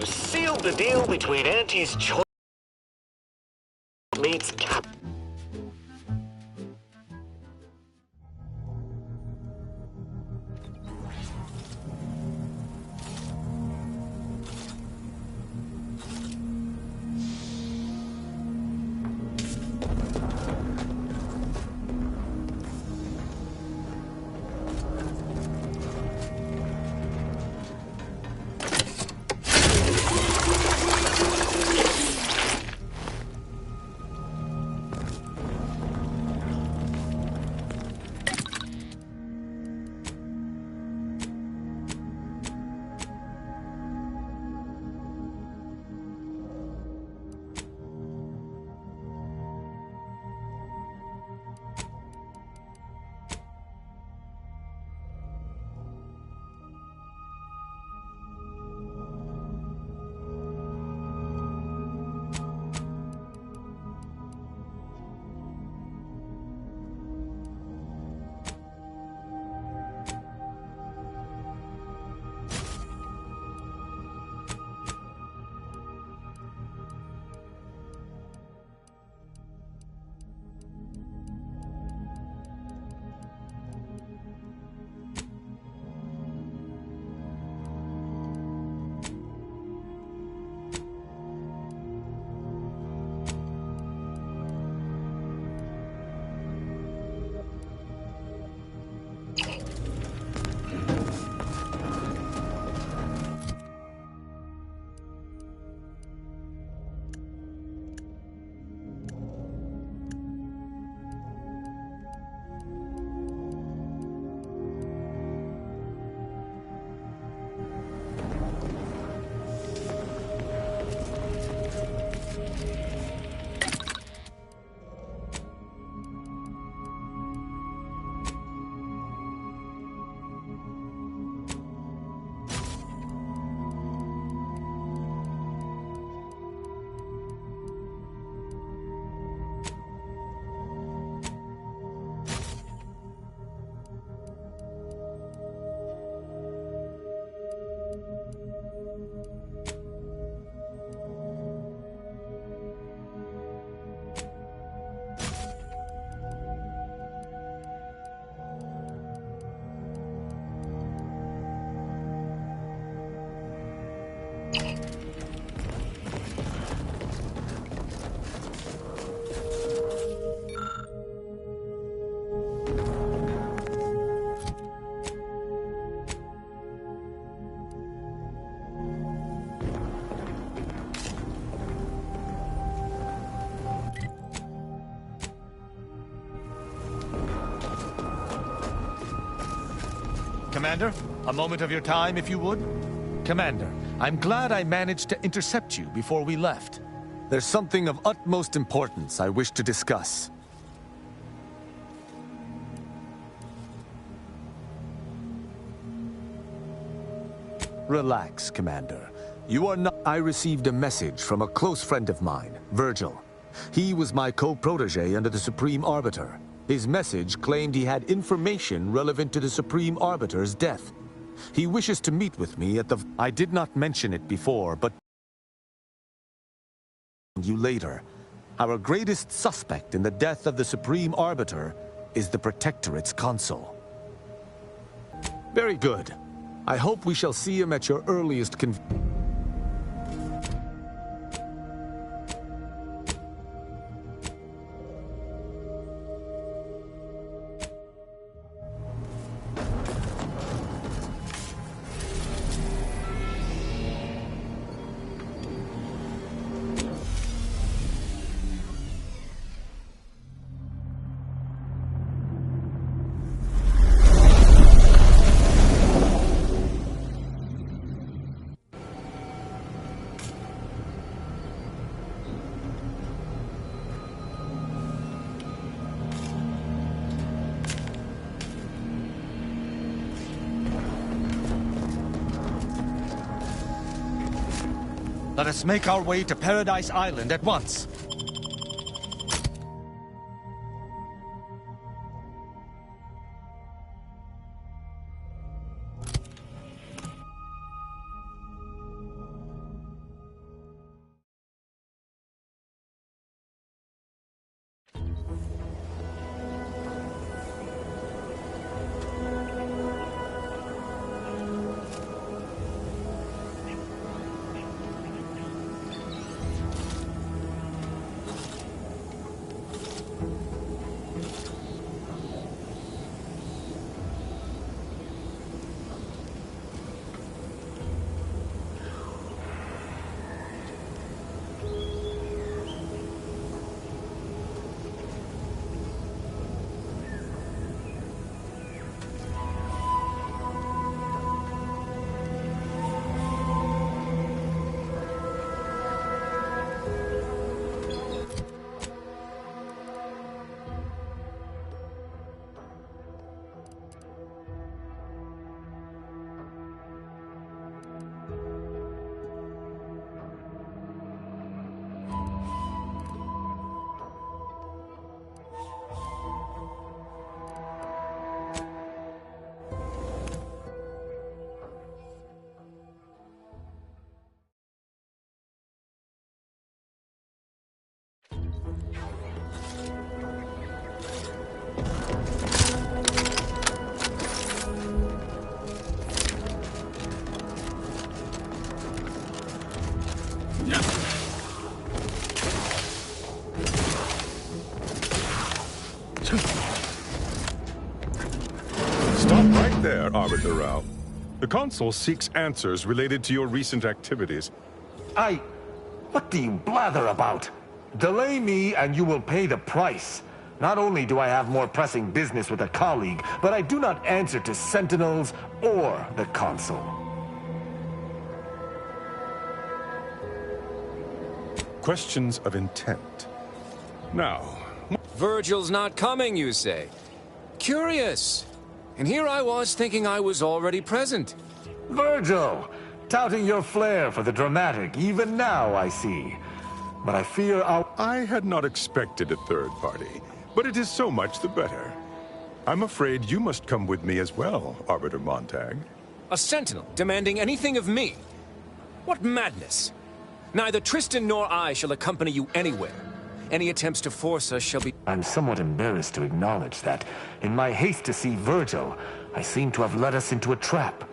have sealed the deal between Auntie's choice meets Cap. Commander, a moment of your time, if you would. Commander, I'm glad I managed to intercept you before we left. There's something of utmost importance I wish to discuss. Relax, Commander. You are not... I received a message from a close friend of mine, Virgil. He was my co-protege under the Supreme Arbiter. His message claimed he had information relevant to the Supreme Arbiter's death. He wishes to meet with me at the... I did not mention it before, but... you later. Our greatest suspect in the death of the Supreme Arbiter is the Protectorate's consul. Very good. I hope we shall see him at your earliest convenience. Let us make our way to Paradise Island at once. Stop right there, Arbiter Rao. The Consul seeks answers related to your recent activities. What do you blather about? Delay me and you will pay the price. Not only do I have more pressing business with a colleague, but I do not answer to Sentinels or the Consul. Questions of intent. Now... Virgil's not coming, you say? Curious. And here I was thinking I was already present. Virgil! Touting your flair for the dramatic, even now, I see. But I fear I had not expected a third party, but it is so much the better. I'm afraid you must come with me as well, Arbiter Montag. A sentinel demanding anything of me? What madness! Neither Tristan nor I shall accompany you anywhere. Any attempts to force us shall be... I'm somewhat embarrassed to acknowledge that, in my haste to see Virgil, I seem to have led us into a trap.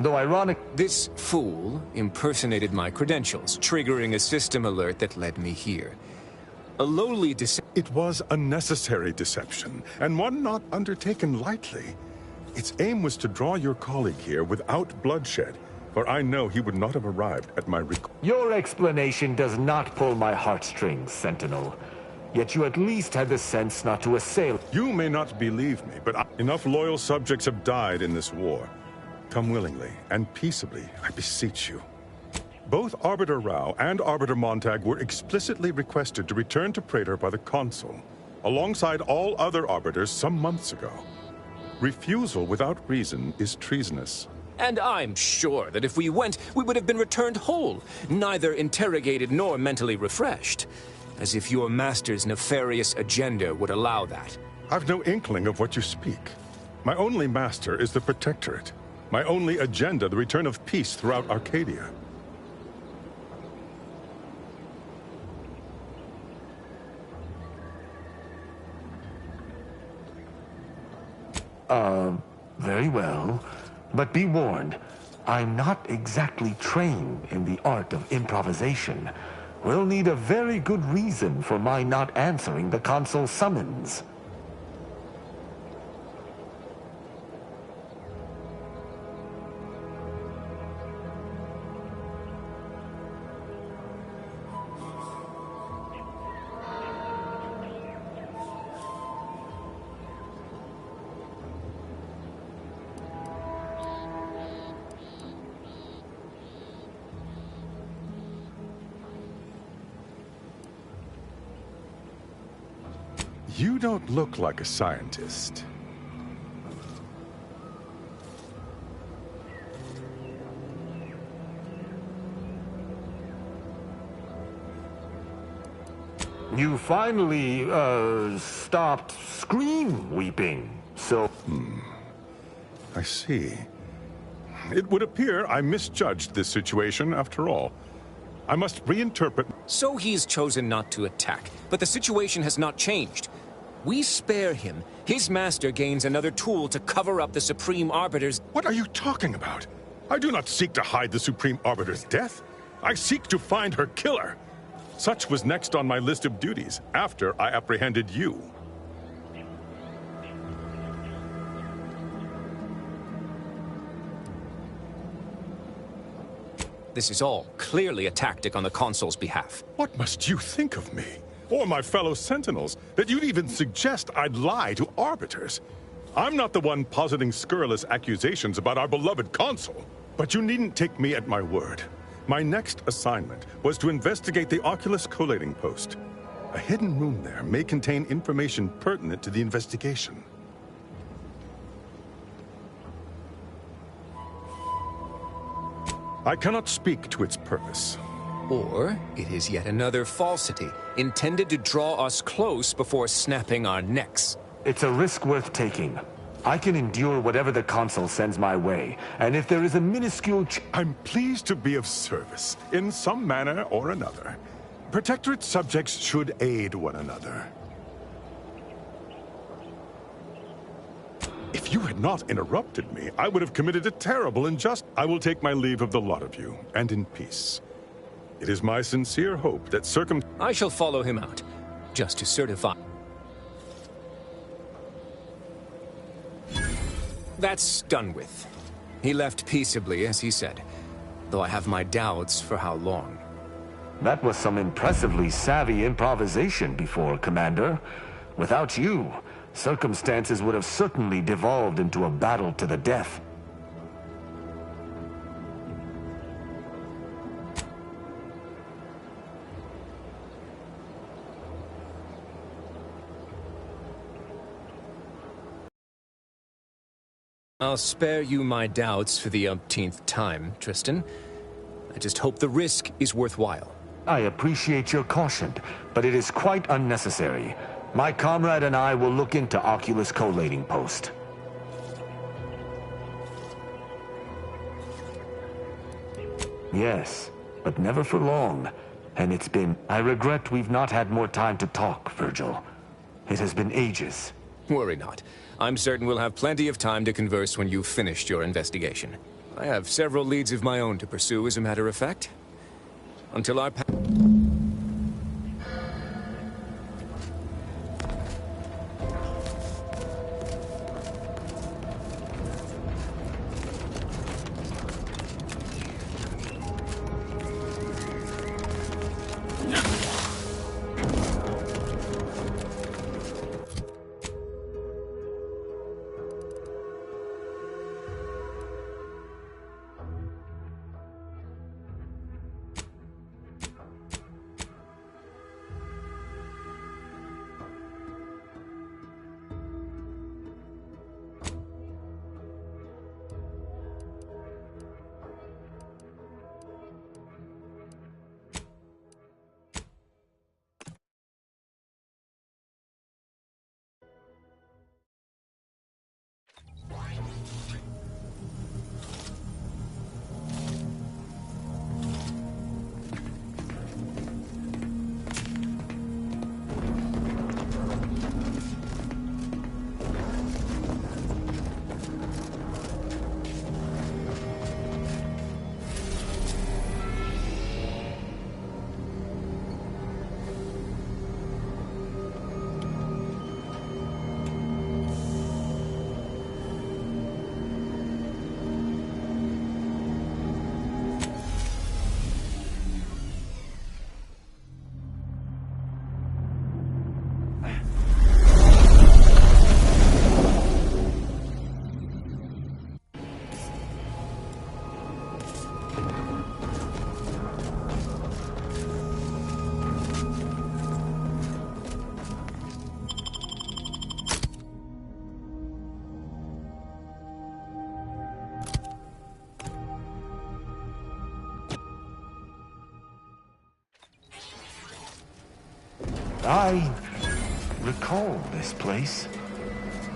Though ironic... This fool impersonated my credentials, triggering a system alert that led me here. A lowly It was a necessary deception, and one not undertaken lightly. Its aim was to draw your colleague here without bloodshed, for I know he would not have arrived at my Your explanation does not pull my heartstrings, Sentinel. Yet you at least had the sense not to assail... You may not believe me, but enough loyal subjects have died in this war. Come willingly and peaceably, I beseech you. Both Arbiter Rao and Arbiter Montag were explicitly requested to return to Praetor by the Consul, alongside all other Arbiters some months ago. Refusal without reason is treasonous. And I'm sure that if we went, we would have been returned whole, neither interrogated nor mentally refreshed. As if your master's nefarious agenda would allow that. I've no inkling of what you speak. My only master is the Protectorate. My only agenda, the return of peace throughout Arcadia. Very well. But be warned, I'm not exactly trained in the art of improvisation. We'll need a very good reason for my not answering the Consul's summons. You don't look like a scientist. You finally, stopped scream weeping, so... I see. It would appear I misjudged this situation after all. I must reinterpret... So he's chosen not to attack, but the situation has not changed. We spare him. His master gains another tool to cover up the Supreme Arbiter's... What are you talking about? I do not seek to hide the Supreme Arbiter's death. I seek to find her killer. Such was next on my list of duties, after I apprehended you. This is all clearly a tactic on the Consul's behalf. What must you think of me, or my fellow Sentinels, that you'd even suggest I'd lie to Arbiters? I'm not the one positing scurrilous accusations about our beloved Consul. But you needn't take me at my word. My next assignment was to investigate the Oculus collating post. A hidden room there may contain information pertinent to the investigation. I cannot speak to its purpose. Or it is yet another falsity, intended to draw us close before snapping our necks. It's a risk worth taking. I can endure whatever the Consul sends my way, and if there is a minuscule I'm pleased to be of service, in some manner or another. Protectorate subjects should aid one another. If you had not interrupted me, I would have committed a terrible injustice. I will take my leave of the lot of you, and in peace. It is my sincere hope that I shall follow him out, just to certify. That's done with. He left peaceably, as he said, though I have my doubts for how long. That was some impressively savvy improvisation before, Commander. Without you, circumstances would have certainly devolved into a battle to the death. I'll spare you my doubts for the umpteenth time, Tristan. I just hope the risk is worthwhile. I appreciate your caution, but it is quite unnecessary. My comrade and I will look into Oculus collating post. Yes, but never for long. And it's been... I regret we've not had more time to talk, Virgil. It has been ages. Worry not. I'm certain we'll have plenty of time to converse when you've finished your investigation. I have several leads of my own to pursue, as a matter of fact. Until our... I recall this place.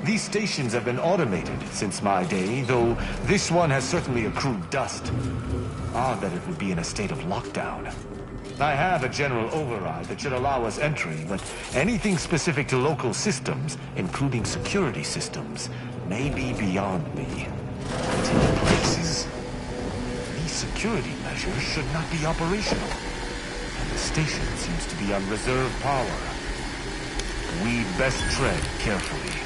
These stations have been automated since my day, though this one has certainly accrued dust. Odd that it would be in a state of lockdown. I have a general override that should allow us entry, but anything specific to local systems, including security systems, may be beyond me. But in places, these security measures should not be operational. And the station seems to be on reserve power. We'd best tread carefully.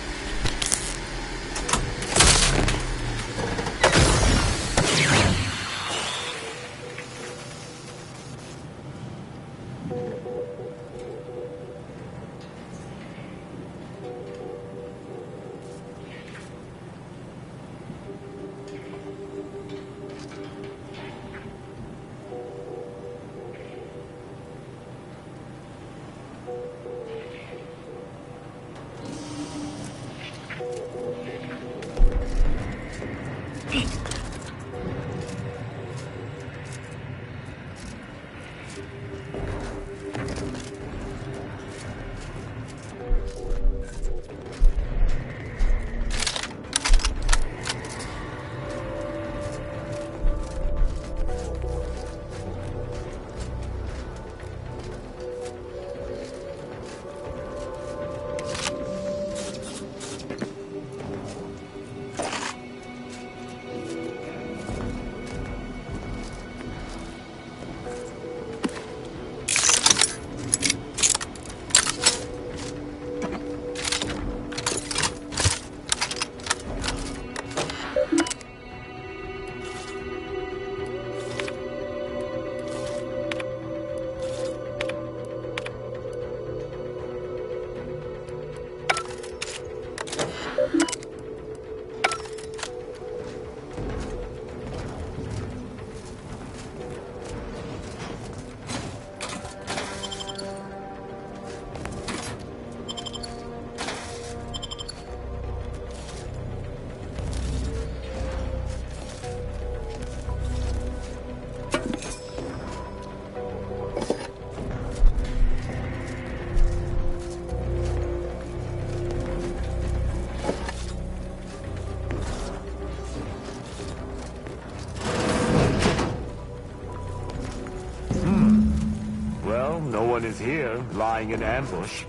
Well, no one is here, lying in ambush.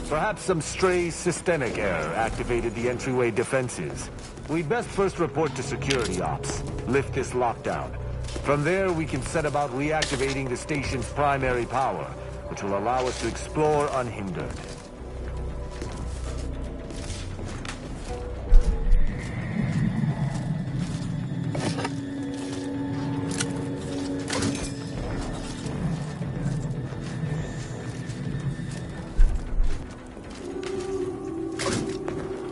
Perhaps some stray systemic error activated the entryway defenses. We'd best first report to security ops. Lift this lockdown. From there, we can set about reactivating the station's primary power, which will allow us to explore unhindered.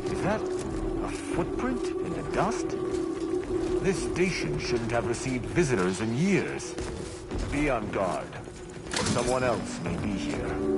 Is that a footprint in the dust? This station shouldn't have received visitors in years. Be on guard. Someone else may be here.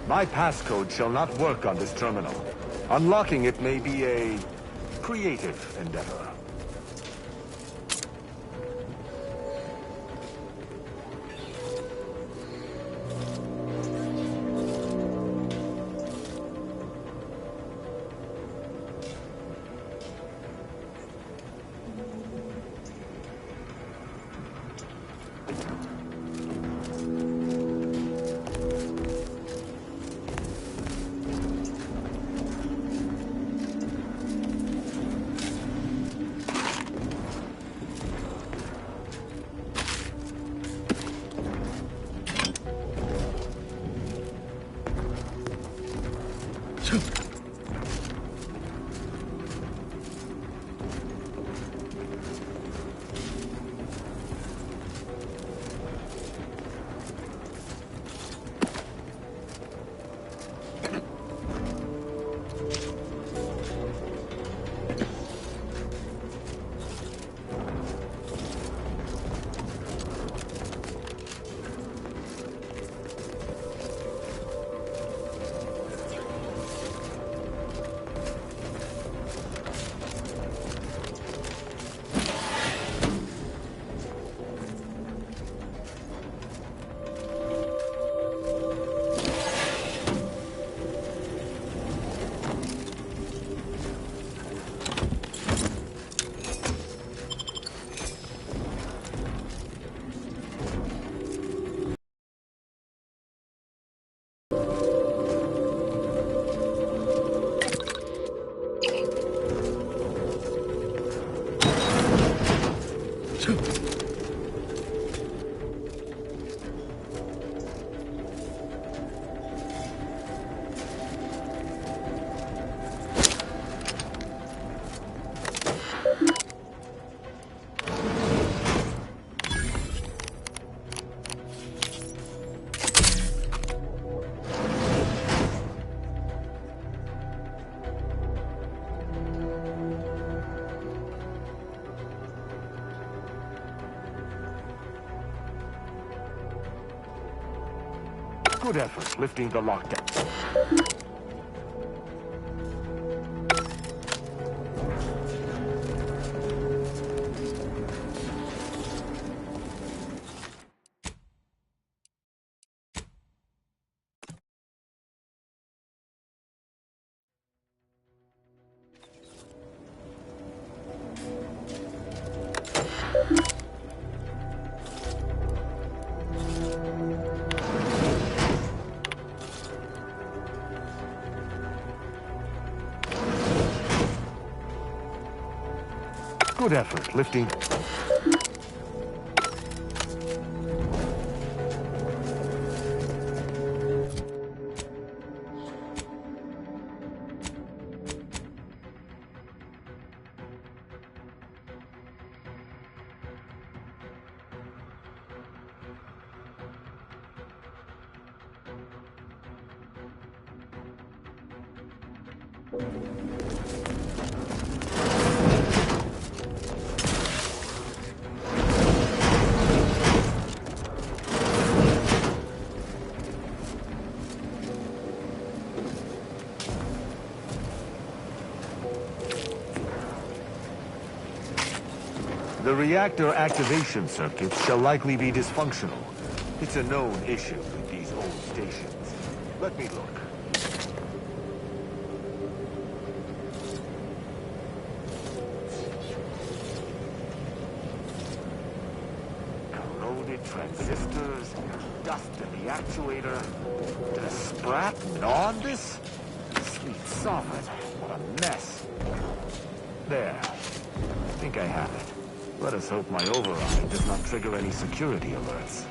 My passcode shall not work on this terminal. Unlocking it may be a creative endeavor. Good effort lifting the lockdown. Good effort lifting. The reactor activation circuits shall likely be dysfunctional. It's a known issue with these old stations. Let me look. Corroded transistors, dust in the actuator. Did a sprat gnaw on this? Sweet sovereign, what a mess. There. I think I have it. Let us hope my override does not trigger any security alerts.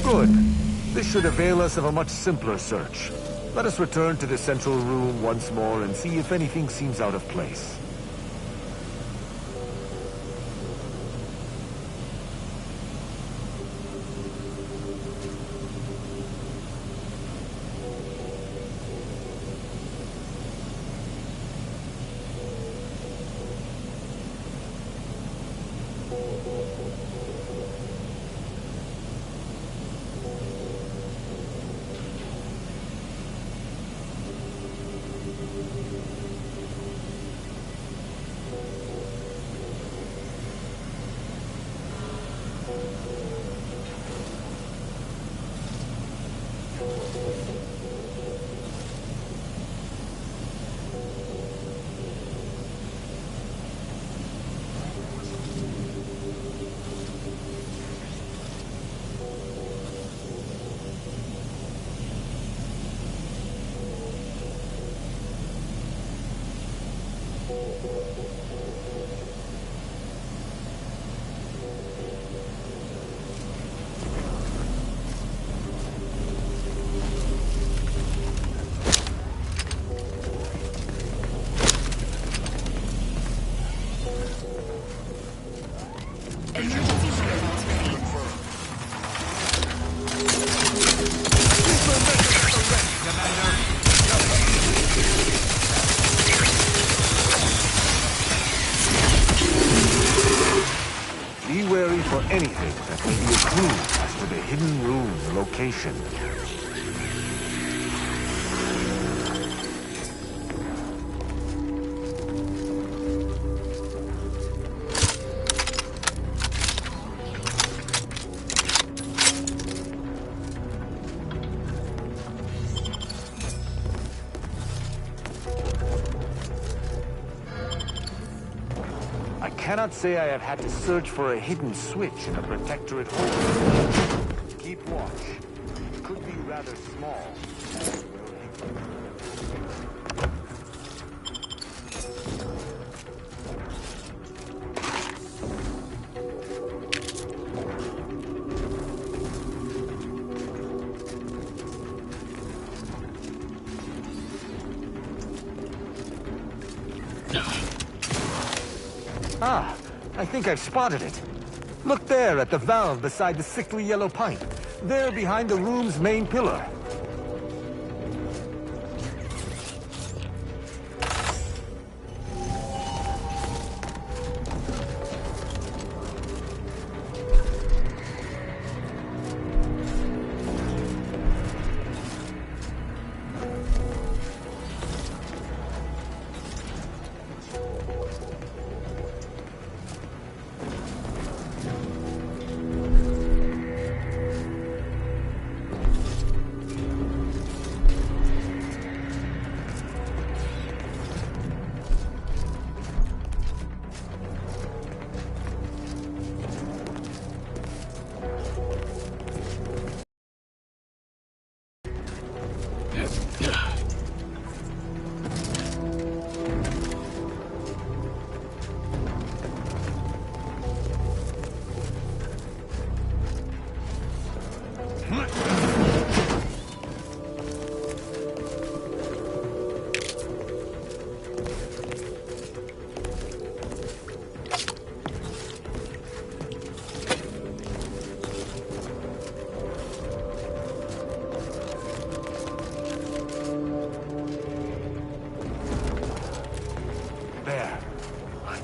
Good. This should avail us of a much simpler search. Let us return to the central room once more and see if anything seems out of place. Emergency protocols ready. wary for anything that may be a clue as to the hidden room's location. I cannot say I have had to search for a hidden switch in a protectorate hole. Keep watch. It could be rather small. Ah, I think I've spotted it. Look there at the valve beside the sickly yellow pipe. There behind the room's main pillar.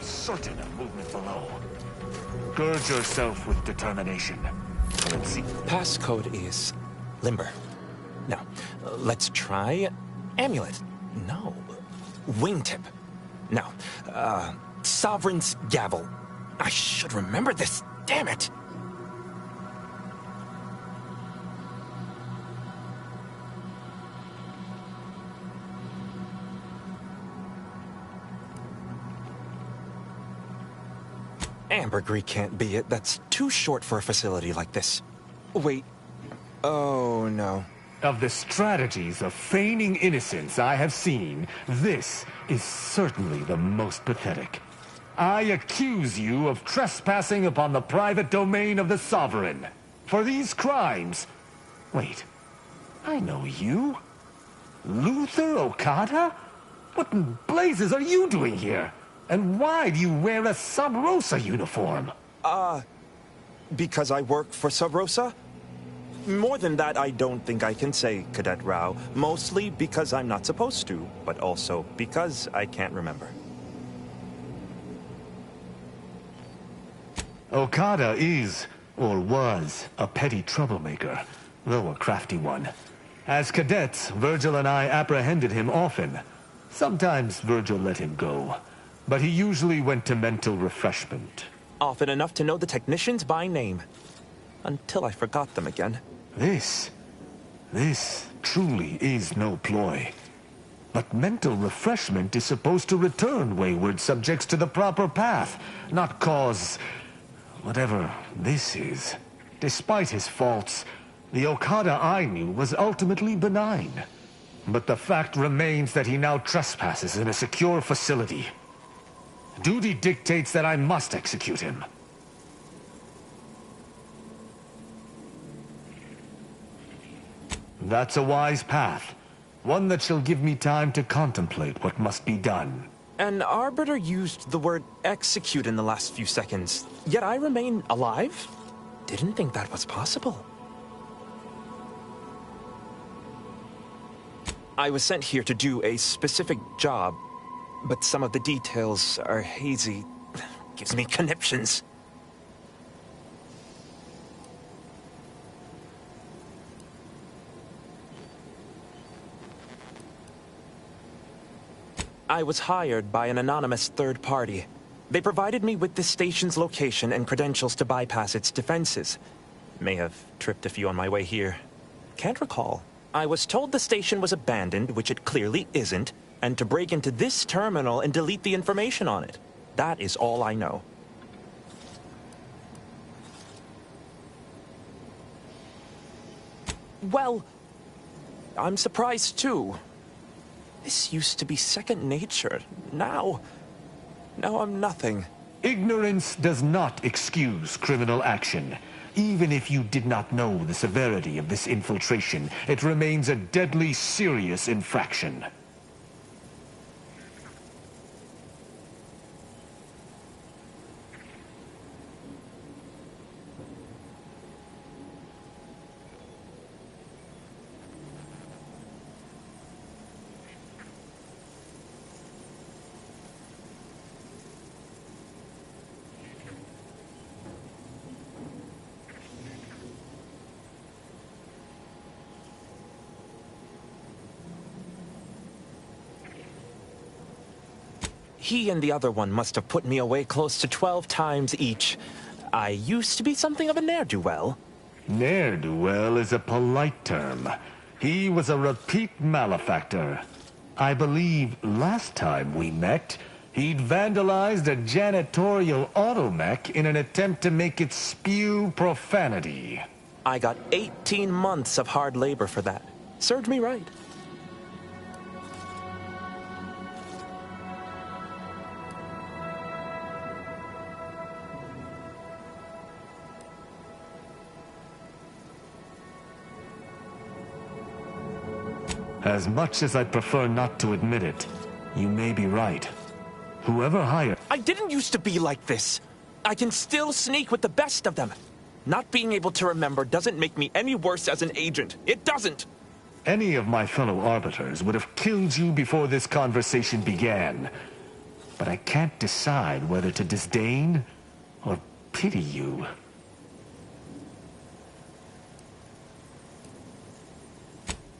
Certain of movement below. Gird yourself with determination. Let's see. Passcode is limber. No. Let's try amulet. No. Wingtip. No. Sovereign's gavel. I should remember this. Damn it. Ambergris can't be it. That's too short for a facility like this. Wait. Oh, no. Of the strategies of feigning innocence I have seen, this is certainly the most pathetic. I accuse you of trespassing upon the private domain of the Sovereign. For these crimes... Wait. I know you. Luther Okada? What in blazes are you doing here? And why do you wear a Sub Rosa uniform? Because I work for Sub Rosa? More than that, I don't think I can say, Cadet Rao. Mostly because I'm not supposed to, but also because I can't remember. Okada is, or was, a petty troublemaker, though a crafty one. As cadets, Virgil and I apprehended him often. Sometimes Virgil let him go, but he usually went to mental refreshment. Often enough to know the technicians by name. Until I forgot them again. This truly is no ploy. But mental refreshment is supposed to return wayward subjects to the proper path, not cause... whatever this is. Despite his faults, the Okada I knew was ultimately benign. But the fact remains that he now trespasses in a secure facility. Duty dictates that I must execute him. That's a wise path. One that shall give me time to contemplate what must be done. An Arbiter used the word execute in the last few seconds, yet I remain alive? Didn't think that was possible. I was sent here to do a specific job, but some of the details are hazy. Gives me conniptions. I was hired by an anonymous third party. They provided me with the station's location and credentials to bypass its defenses. May have tripped a few on my way here. Can't recall. I was told the station was abandoned, which it clearly isn't, and to break into this terminal and delete the information on it. That is all I know. Well, I'm surprised too. This used to be second nature. Now I'm nothing. Ignorance does not excuse criminal action. Even if you did not know the severity of this infiltration, it remains a deadly serious infraction. He and the other one must have put me away close to 12 times each. I used to be something of a ne'er-do-well. Ne'er-do-well is a polite term. He was a repeat malefactor. I believe last time we met, he'd vandalized a janitorial automech in an attempt to make it spew profanity. I got 18 months of hard labor for that. Served me right. As much as I prefer not to admit it, you may be right. Whoever hired... I didn't used to be like this. I can still sneak with the best of them. Not being able to remember doesn't make me any worse as an agent. It doesn't. Any of my fellow arbiters would have killed you before this conversation began. But I can't decide whether to disdain or pity you.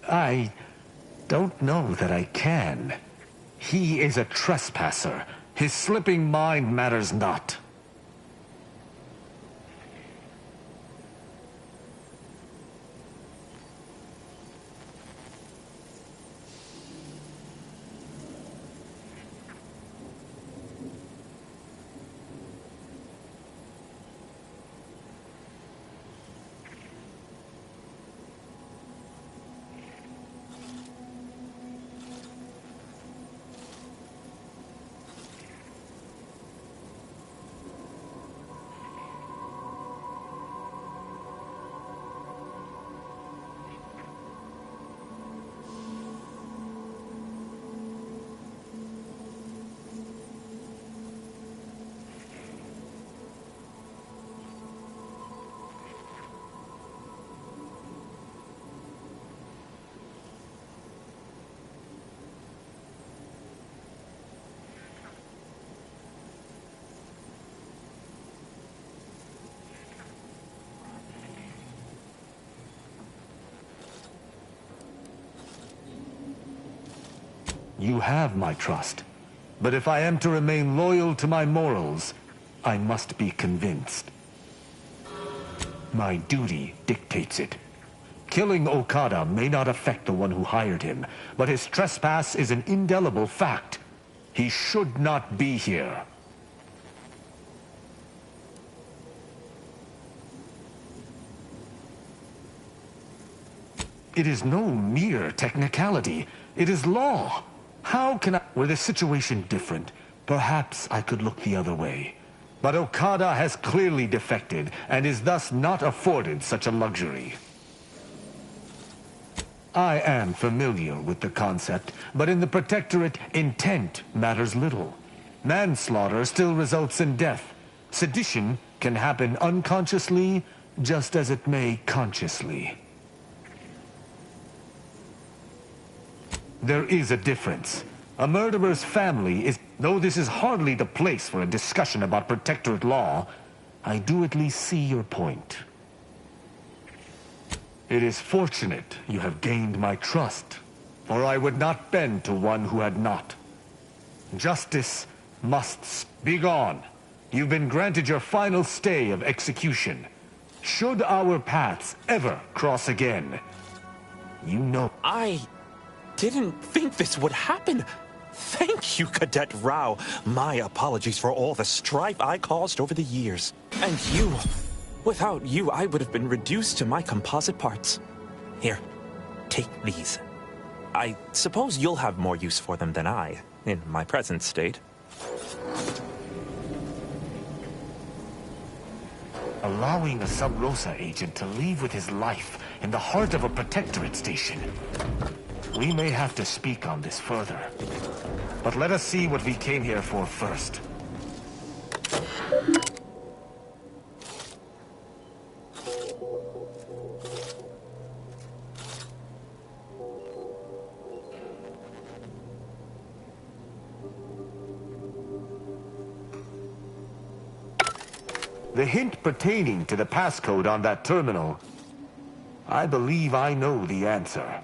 I don't know that I can. He is a trespasser. His slipping mind matters not. You have my trust. But if I am to remain loyal to my morals, I must be convinced. My duty dictates it. Killing Okada may not affect the one who hired him, but his trespass is an indelible fact. He should not be here. It is no mere technicality. It is law. How can I... Were the situation different, perhaps I could look the other way. But Okada has clearly defected, and is thus not afforded such a luxury. I am familiar with the concept, but in the Protectorate, intent matters little. Manslaughter still results in death. Sedition can happen unconsciously, just as it may consciously. There is a difference. A murderer's family is... Though this is hardly the place for a discussion about Protectorate law, I do at least see your point. It is fortunate you have gained my trust, or I would not bend to one who had not. Justice must be gone. You've been granted your final stay of execution. Should our paths ever cross again, you know... I didn't think this would happen. Thank you, Cadet Rao. My apologies for all the strife I caused over the years. And you. Without you, I would have been reduced to my composite parts. Here, take these. I suppose you'll have more use for them than I, in my present state. Allowing a Sub Rosa agent to leave with his life in the heart of a protectorate station. We may have to speak on this further. But let us see what we came here for first. The hint pertaining to the passcode on that terminal, I believe I know the answer.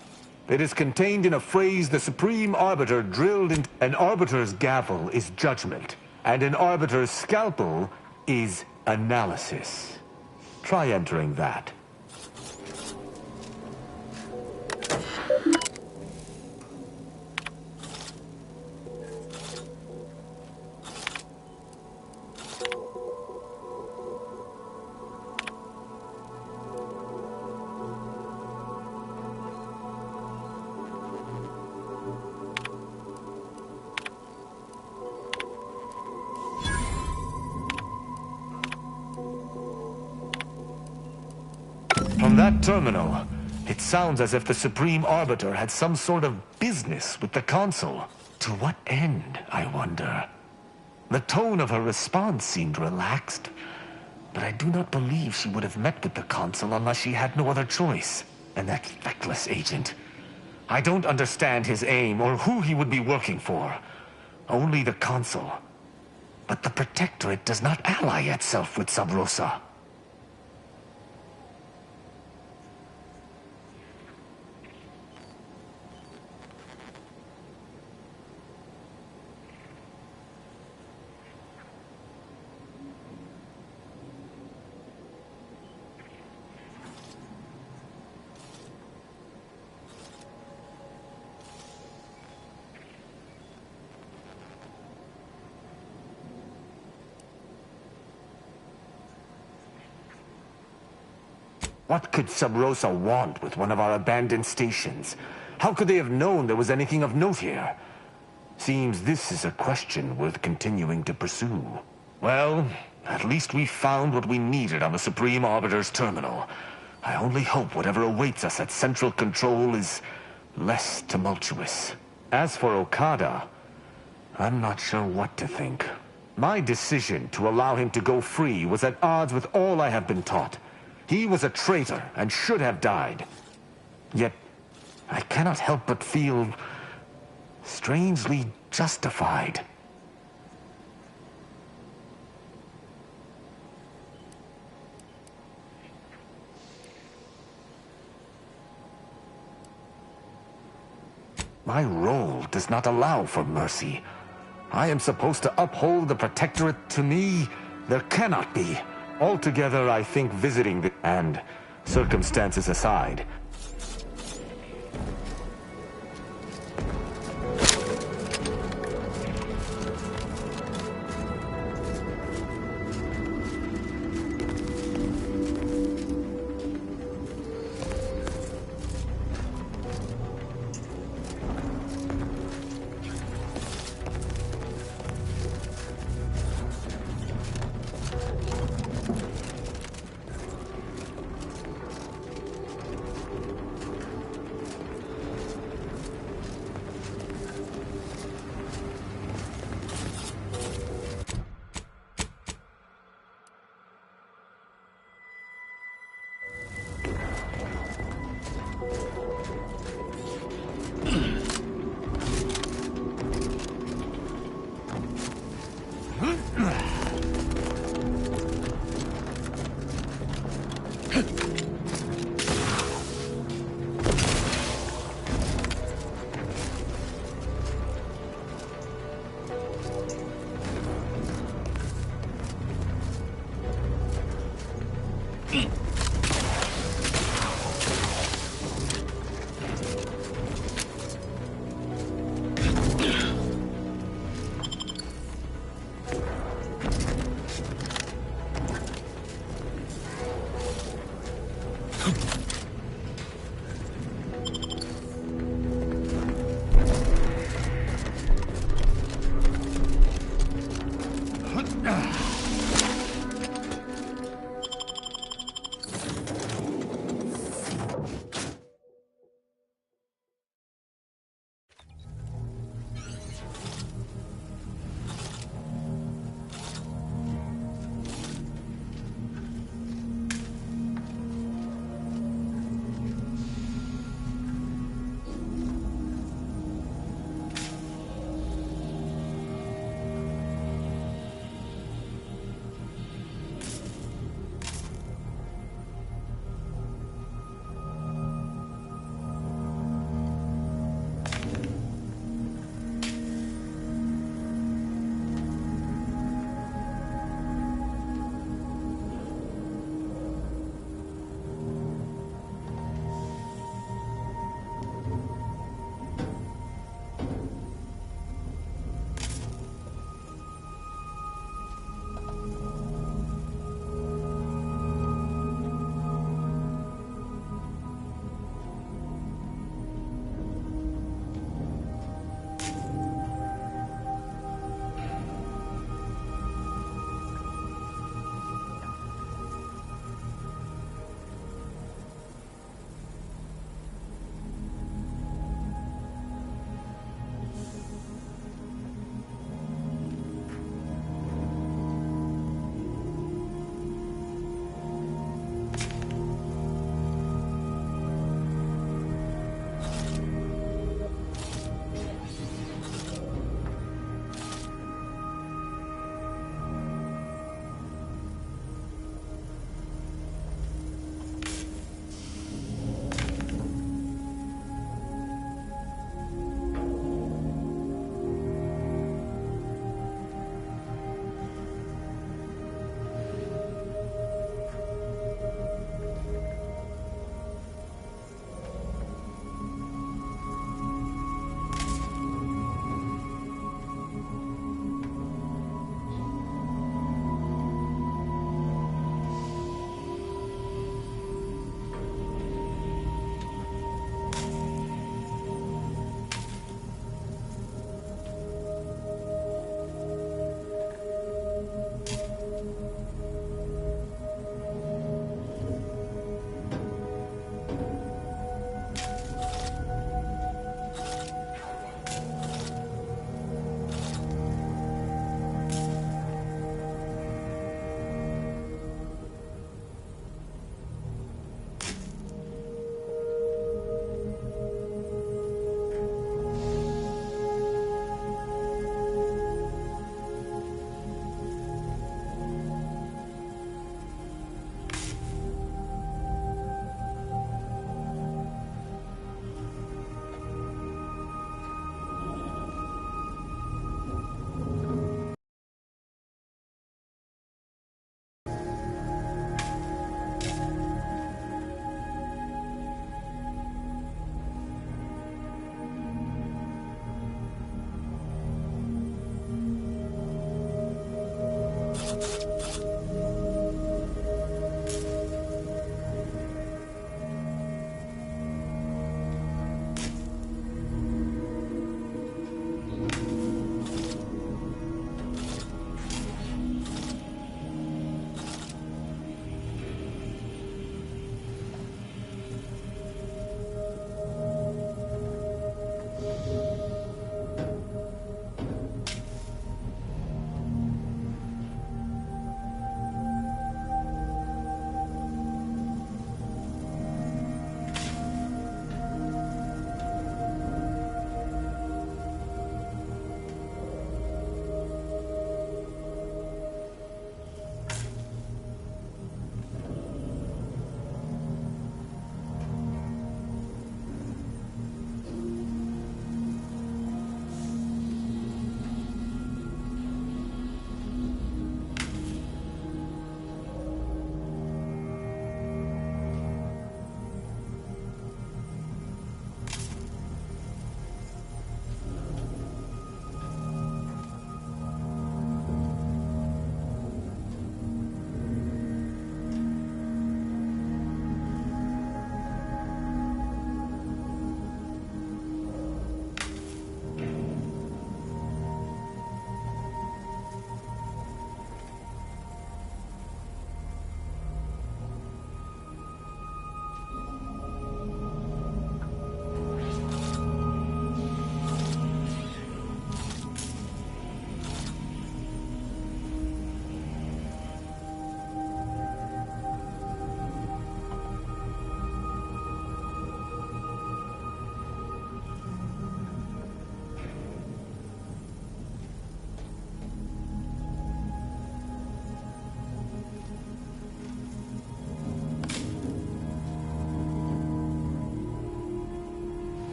It is contained in a phrase the Supreme Arbiter drilled into... An Arbiter's gavel is judgment, and an Arbiter's scalpel is analysis. Try entering that. From that terminal, it sounds as if the Supreme Arbiter had some sort of business with the Consul. To what end, I wonder? The tone of her response seemed relaxed, but I do not believe she would have met with the Consul unless she had no other choice. And that feckless agent. I don't understand his aim or who he would be working for. Only the Consul. But the Protectorate does not ally itself with Sub Rosa. What could Sub Rosa want with one of our abandoned stations? How could they have known there was anything of note here? Seems this is a question worth continuing to pursue. Well, at least we found what we needed on the Supreme Arbiter's terminal. I only hope whatever awaits us at Central Control is less tumultuous. As for Okada, I'm not sure what to think. My decision to allow him to go free was at odds with all I have been taught. He was a traitor and should have died. Yet, I cannot help but feel strangely justified. My role does not allow for mercy. I am supposed to uphold the Protectorate. To me, there cannot be. Altogether, I think visiting the... And, circumstances aside...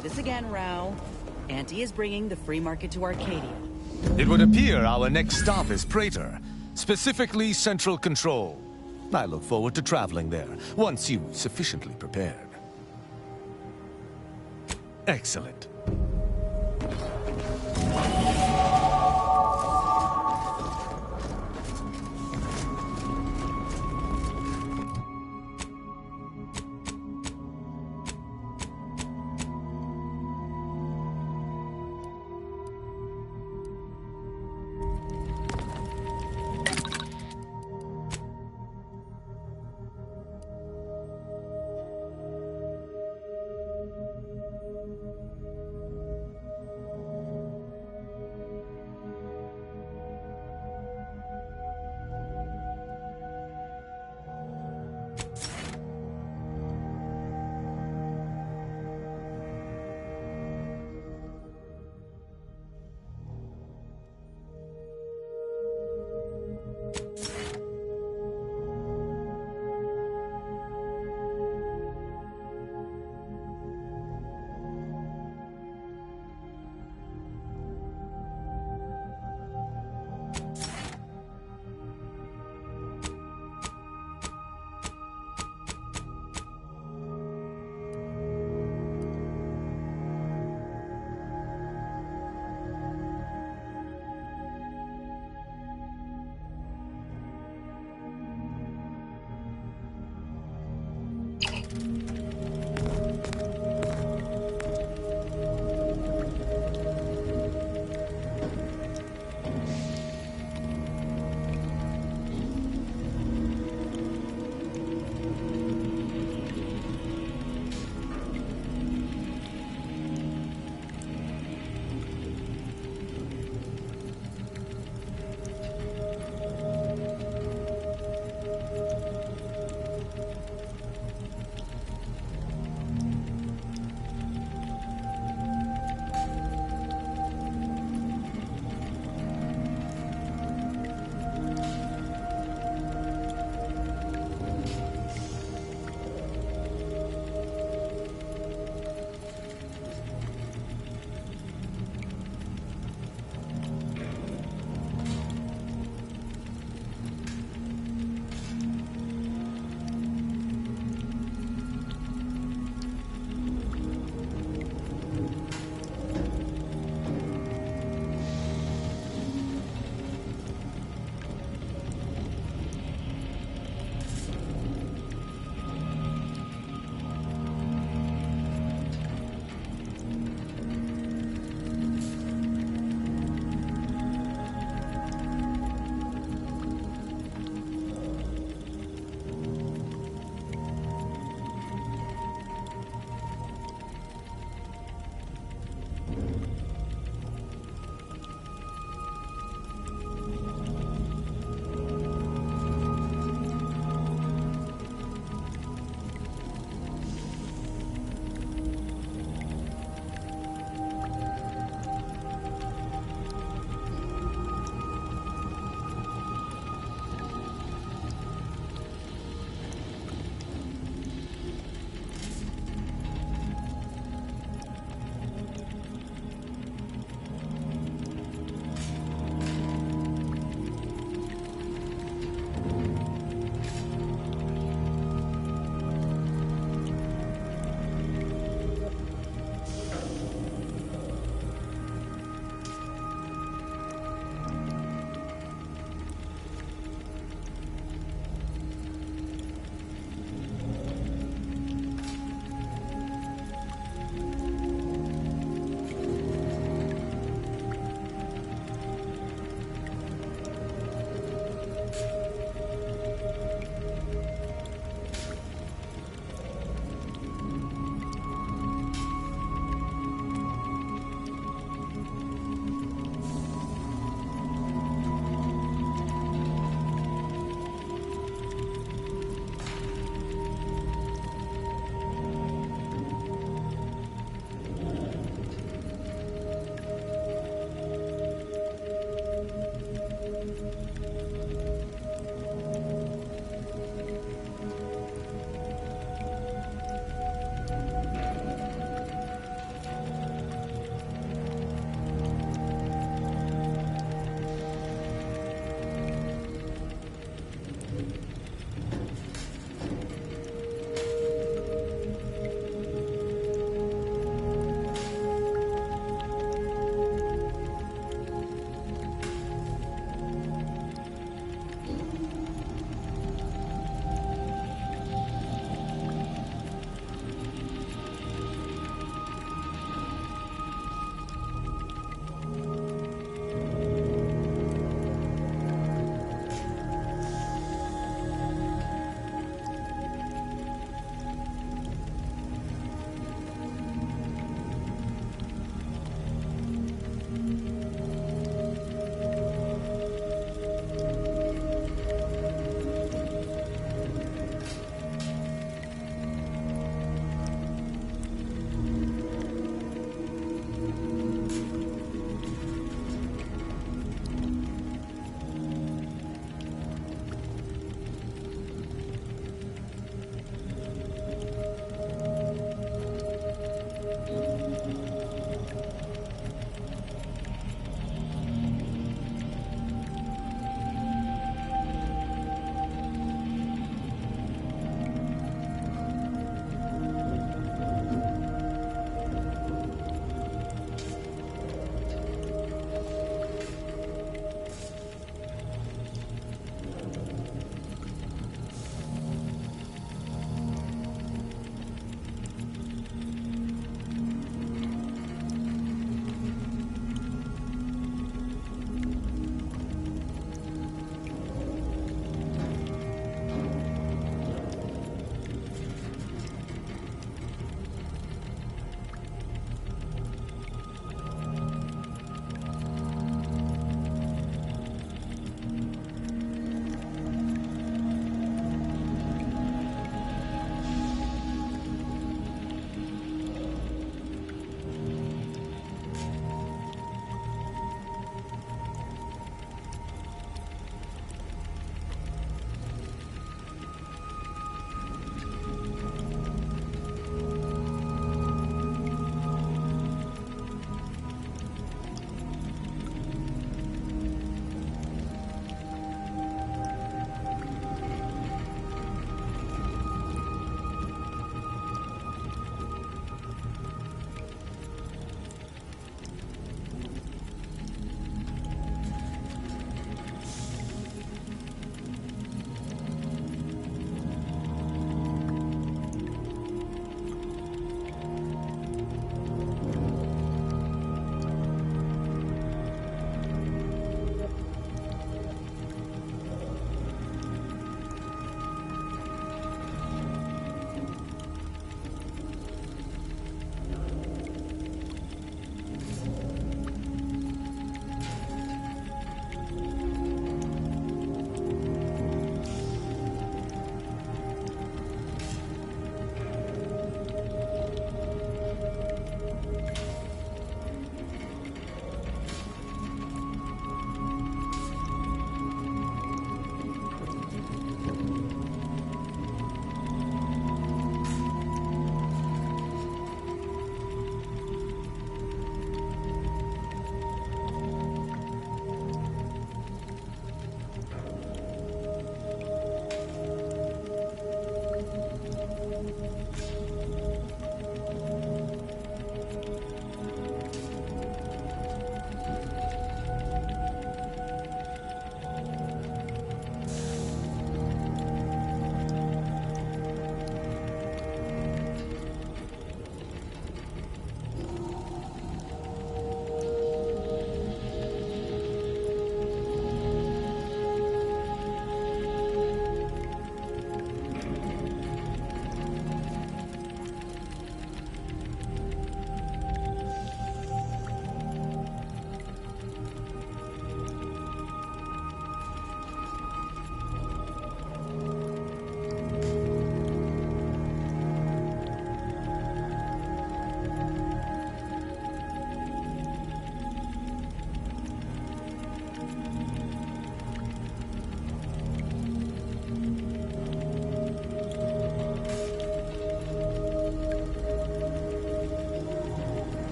Try this again, Rao. Auntie is bringing the free market to Arcadia. It would appear our next stop is Praetor, specifically Central Control. I look forward to traveling there, once you sufficiently prepared. Excellent.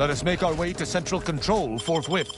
Let us make our way to Central Control forthwith.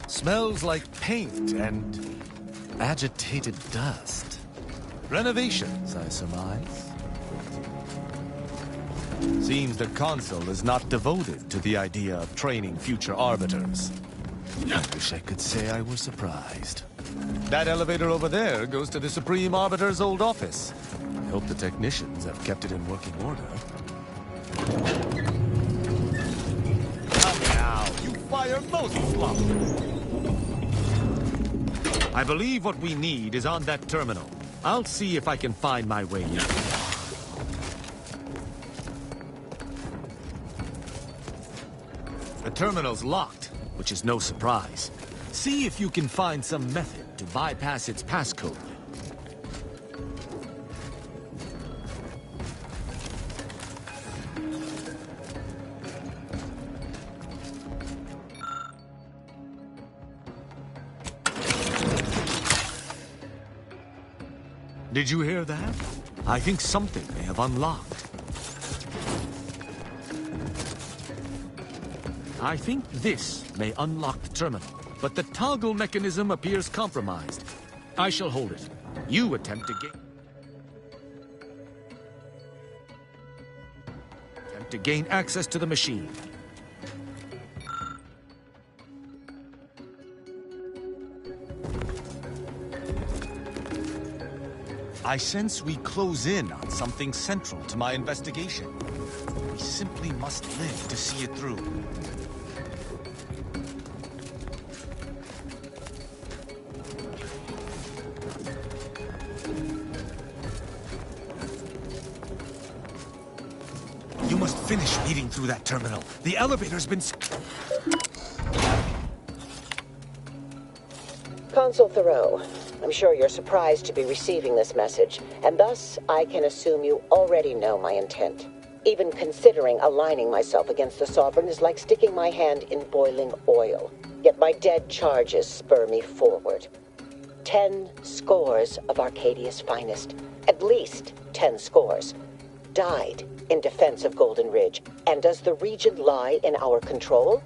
Smells like paint and agitated dust. Renovations, I surmise. Seems the Consul is not devoted to the idea of training future arbiters. I wish I could say I was surprised. That elevator over there goes to the Supreme Arbiter's old office. I hope the technicians have kept it in working order. Come now, you fire most slump! I believe what we need is on that terminal. I'll see if I can find my way in. The terminal's locked, which is no surprise. See if you can find some method to bypass its passcode. Did you hear that? I think something may have unlocked. I think this may unlock the terminal, but the toggle mechanism appears compromised. I shall hold it. You attempt to gain access to the machine. I sense we close in on something central to my investigation. We simply must live to see it through. You must finish reading through that terminal. The elevator's been... Consul Thoreau, I'm sure you're surprised to be receiving this message, and thus I can assume you already know my intent. Even considering aligning myself against the Sovereign is like sticking my hand in boiling oil. Yet my dead charges spur me forward. 10 scores of Arcadia's finest, at least 10 scores, died in defense of Golden Ridge. And does the region lie in our control?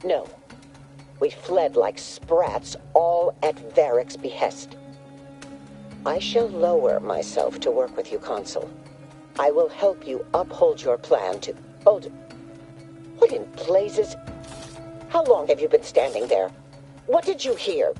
No. We fled like sprats, all at Varric's behest. I shall lower myself to work with you, Consul. I will help you uphold your plan to... Hold... What in blazes? How long have you been standing there? What did you hear?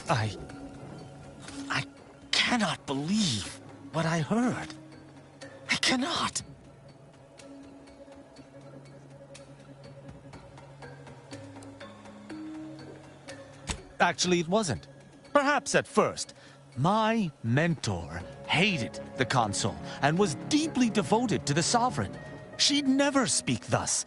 I cannot believe what I heard. I cannot. Actually, it wasn't. Perhaps at first. My mentor hated the consul and was deeply devoted to the sovereign. She'd never speak thus,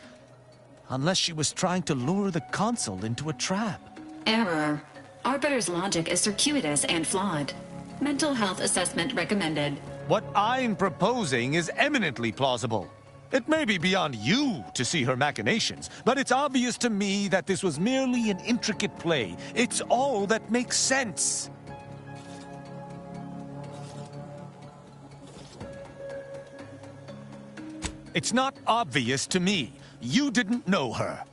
unless she was trying to lure the consul into a trap. Error. Arbiter's logic is circuitous and flawed. Mental health assessment recommended. What I'm proposing is eminently plausible. It may be beyond you to see her machinations, but it's obvious to me that this was merely an intricate play. It's all that makes sense. It's not obvious to me. You didn't know her.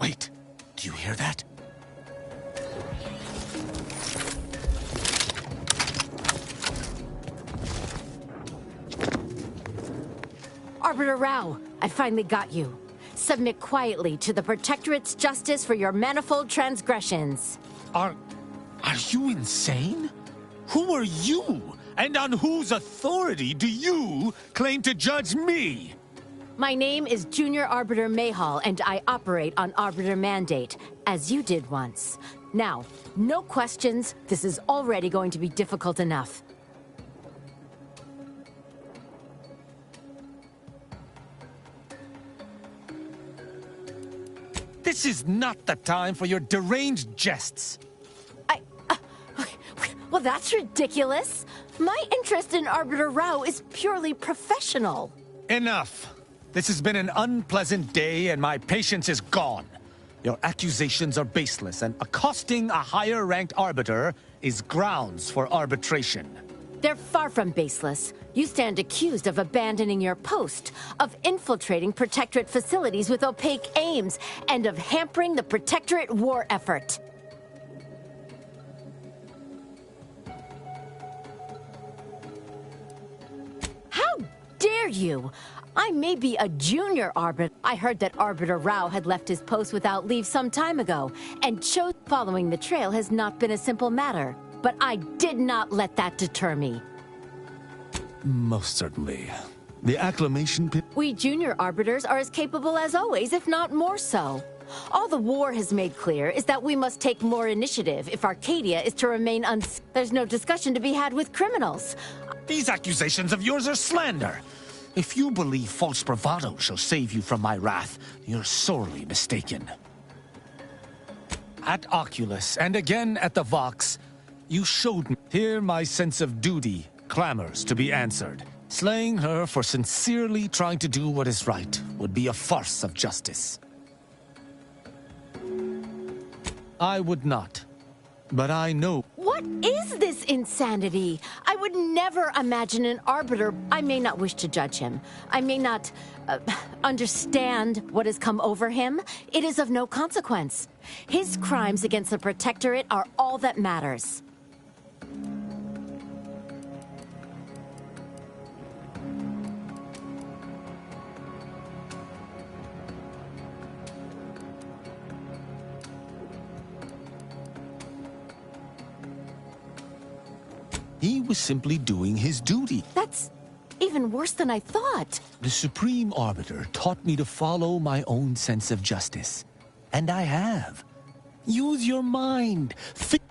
Wait, do you hear that? Arbiter Rao, I finally got you. Submit quietly to the Protectorate's justice for your manifold transgressions. Are you insane? Who are you? And on whose authority do you claim to judge me? My name is Junior Arbiter Mayhall, and I operate on Arbiter Mandate, as you did once. Now, no questions. This is already going to be difficult enough. This is not the time for your deranged jests. Well, that's ridiculous. My interest in Arbiter Rao is purely professional. Enough. This has been an unpleasant day, and my patience is gone. Your accusations are baseless, and accosting a higher-ranked arbiter is grounds for arbitration. They're far from baseless. You stand accused of abandoning your post, of infiltrating Protectorate facilities with opaque aims, and of hampering the Protectorate war effort. How dare you! I may be a junior arbiter. I heard that Arbiter Rao had left his post without leave some time ago, and following the trail has not been a simple matter. But I did not let that deter me. Most certainly. The acclamation pit... We junior arbiters are as capable as always, if not more so. All the war has made clear is that we must take more initiative if Arcadia is to remain There's no discussion to be had with criminals. These accusations of yours are slander. If you believe false bravado shall save you from my wrath, you're sorely mistaken. At Oculus, and again at the Vox, you showed me. Here my sense of duty clamors to be answered. Slaying her for sincerely trying to do what is right would be a farce of justice. I would not, but I know. What is this insanity? I would never imagine an arbiter. I may not wish to judge him. I may not understand what has come over him. It is of no consequence. His crimes against the Protectorate are all that matters. He was simply doing his duty. That's even worse than I thought. The Supreme Arbiter taught me to follow my own sense of justice. And I have. Use your mind.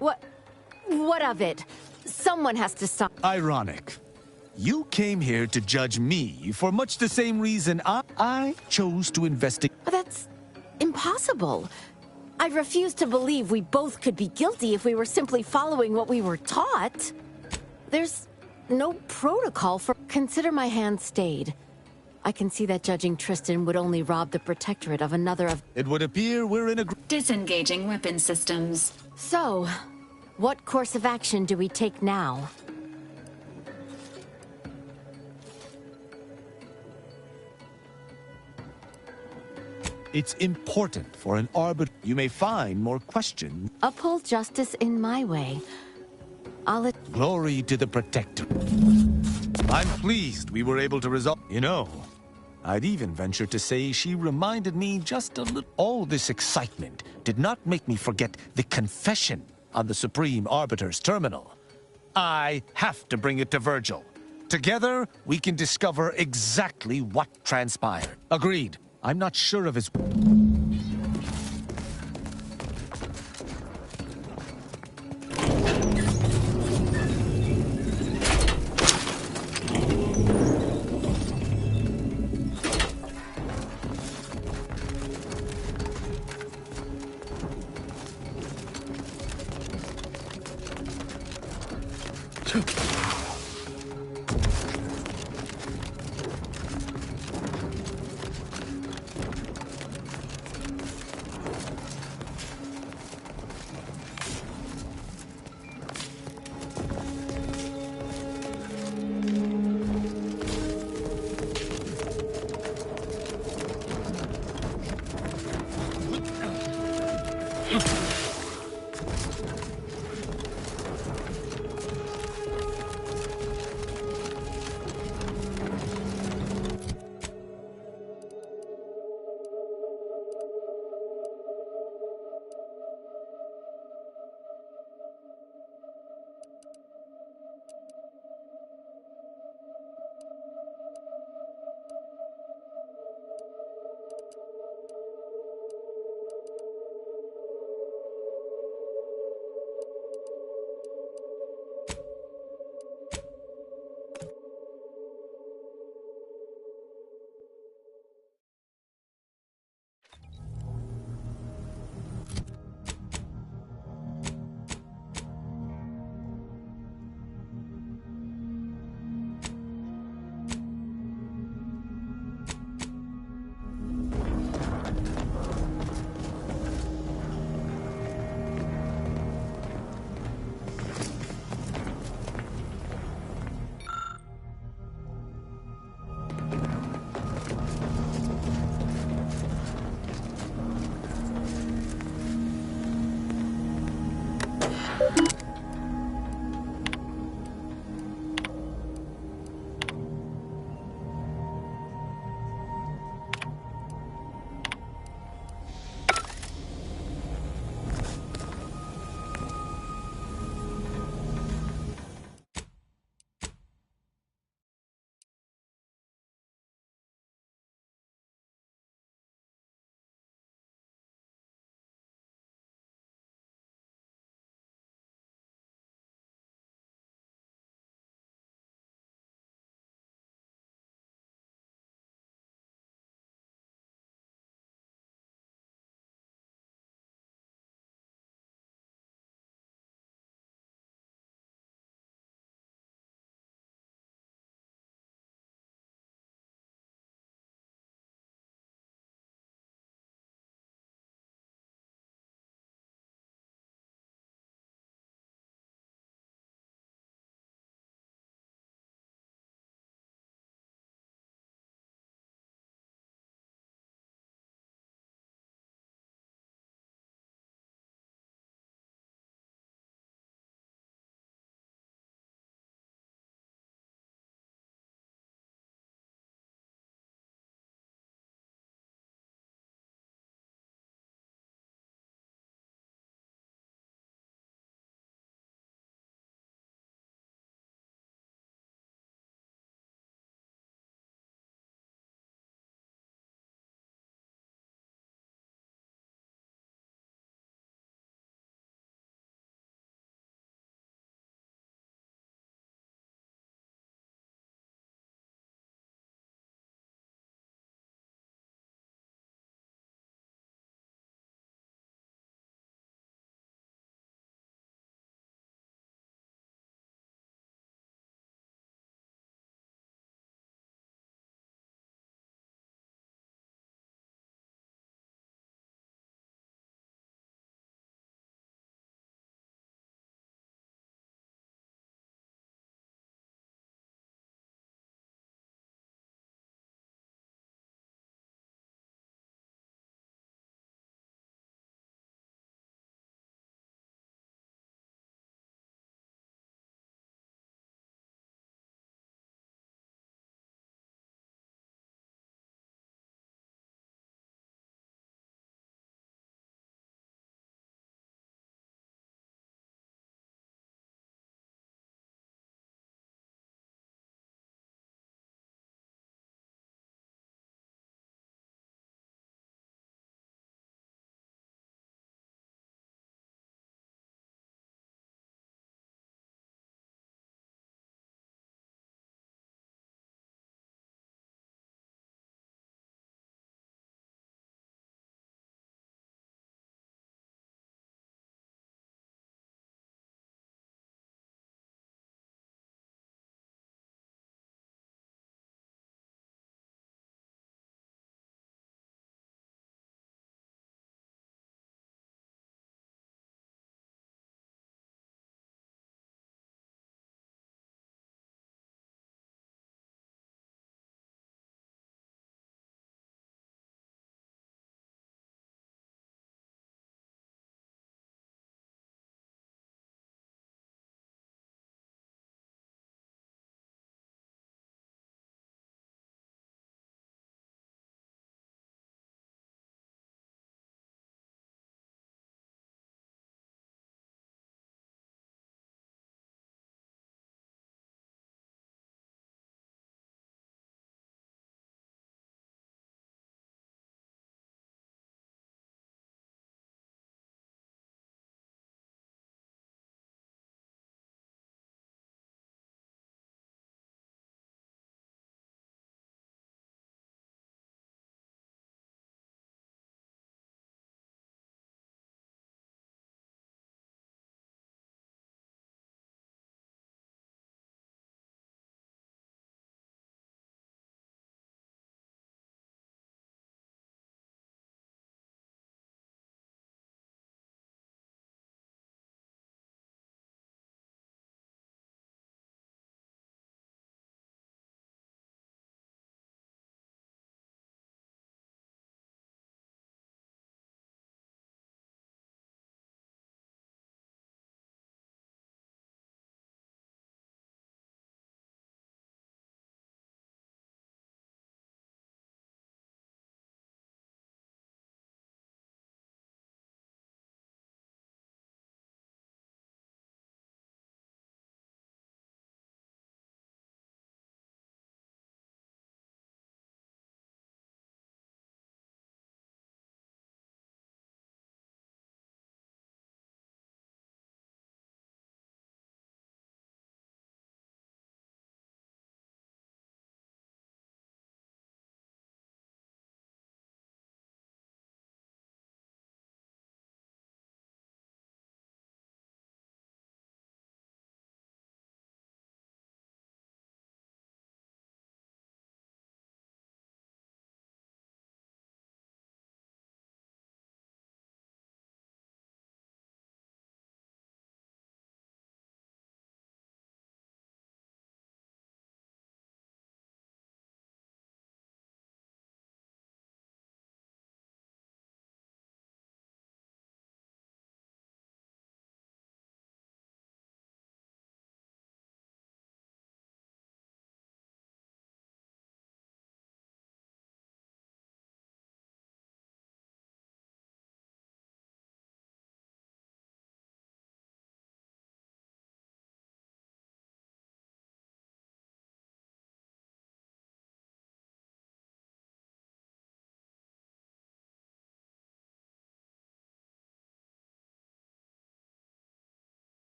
What of it? Someone has to stop. Ironic. You came here to judge me for much the same reason I chose to investigate. That's impossible. I refuse to believe we both could be guilty if we were simply following what we were taught. There's no protocol for... Consider my hand stayed. I can see that judging Tristan would only rob the Protectorate of another of... It would appear we're in a... Disengaging weapon systems. So, what course of action do we take now? It's important for an arbiter. You may find more questions. Uphold justice in my way. Glory to the Protector. I'm pleased we were able to resolve... You know, I'd even venture to say she reminded me just a little... All this excitement did not make me forget the confession on the Supreme Arbiter's terminal. I have to bring it to Virgil. Together, we can discover exactly what transpired. Agreed. I'm not sure of his...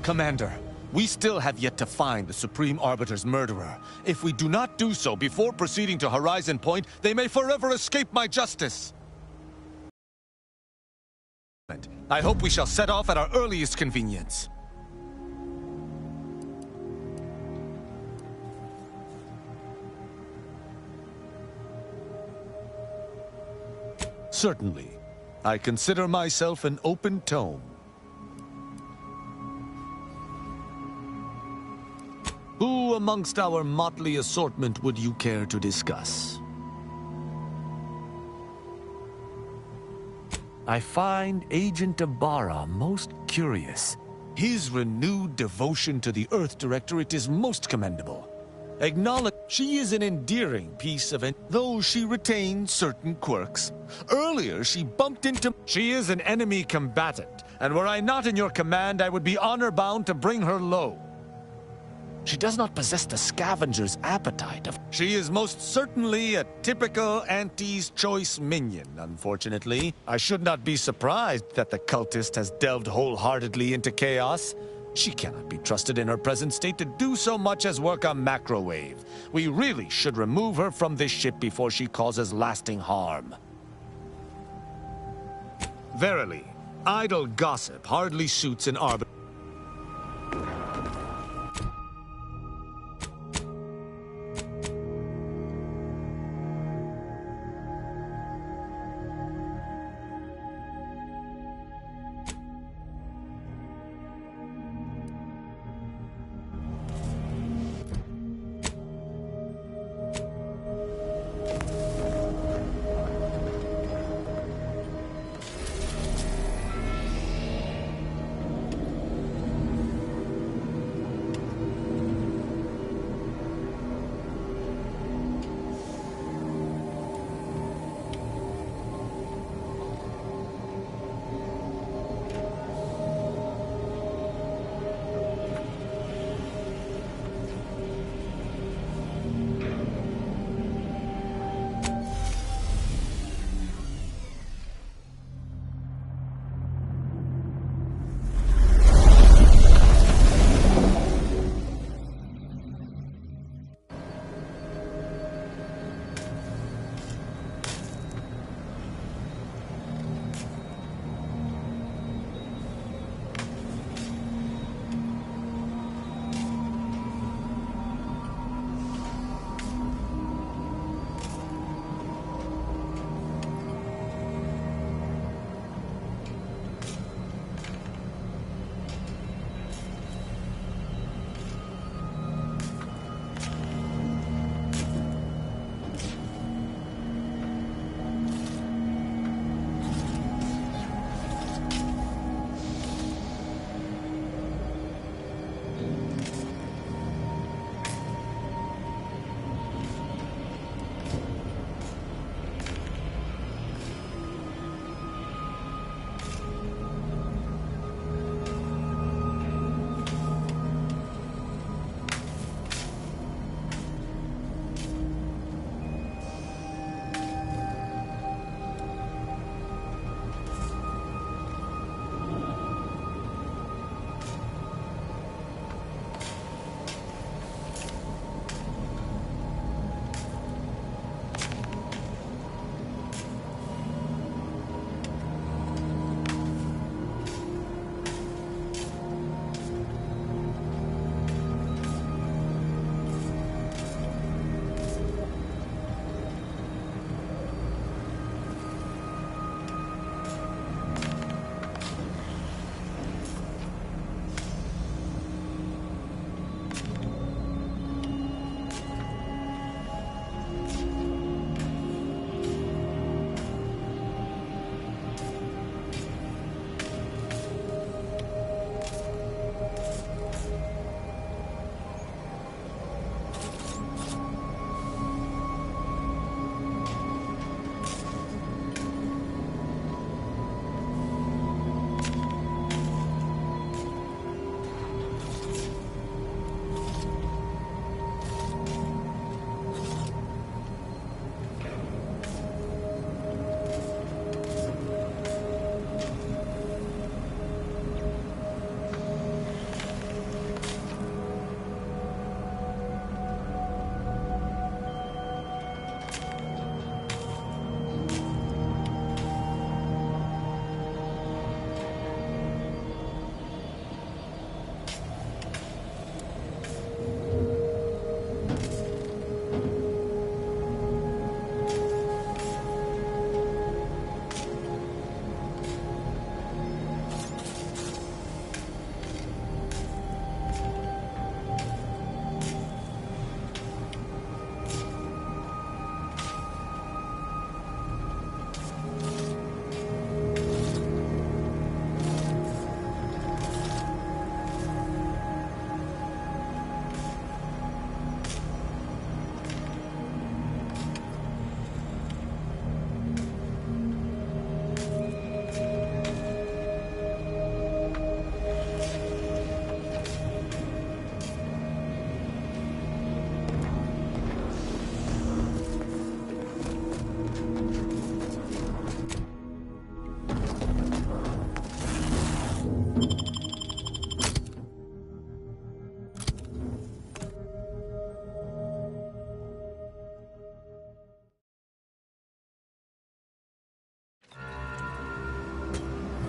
Commander, we still have yet to find the Supreme Arbiter's murderer. If we do not do so before proceeding to Horizon Point, they may forever escape my justice. I hope we shall set off at our earliest convenience. Certainly. I consider myself an open tome. Who amongst our motley assortment would you care to discuss? I find Agent Ibarra most curious. His renewed devotion to the Earth Directorate is most commendable. Acknowledge she is an endearing piece of it, though she retains certain quirks. Earlier, she bumped into... She is an enemy combatant, and were I not in your command, I would be honor-bound to bring her low. She does not possess the scavenger's appetite of... She is most certainly a typical Auntie's Choice minion, unfortunately. I should not be surprised that the cultist has delved wholeheartedly into chaos. She cannot be trusted in her present state to do so much as work a macrowave. We really should remove her from this ship before she causes lasting harm. Verily, idle gossip hardly suits an arbiter.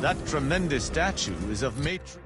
That tremendous statue is of Matron.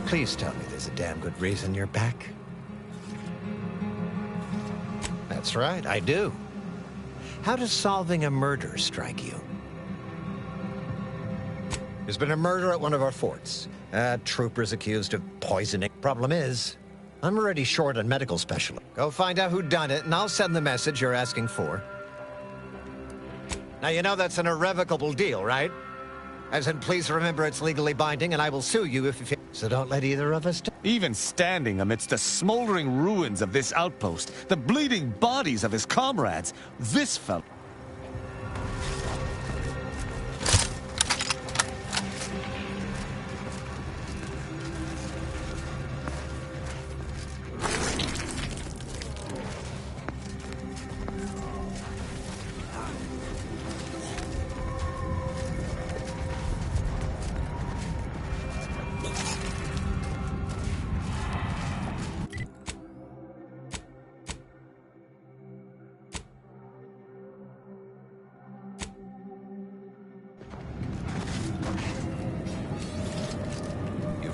Please tell me there's a damn good reason you're back. That's right, I do. How does solving a murder strike you? There's been a murder at one of our forts. Troopers accused of poisoning. Problem is, I'm already short on medical specialists. Go find out who done it, and I'll send the message you're asking for. Now, you know that's an irrevocable deal, right? As in, please remember it's legally binding, and I will sue you if you... So don't let either of us... Even standing amidst the smoldering ruins of this outpost, the bleeding bodies of his comrades, this fellow...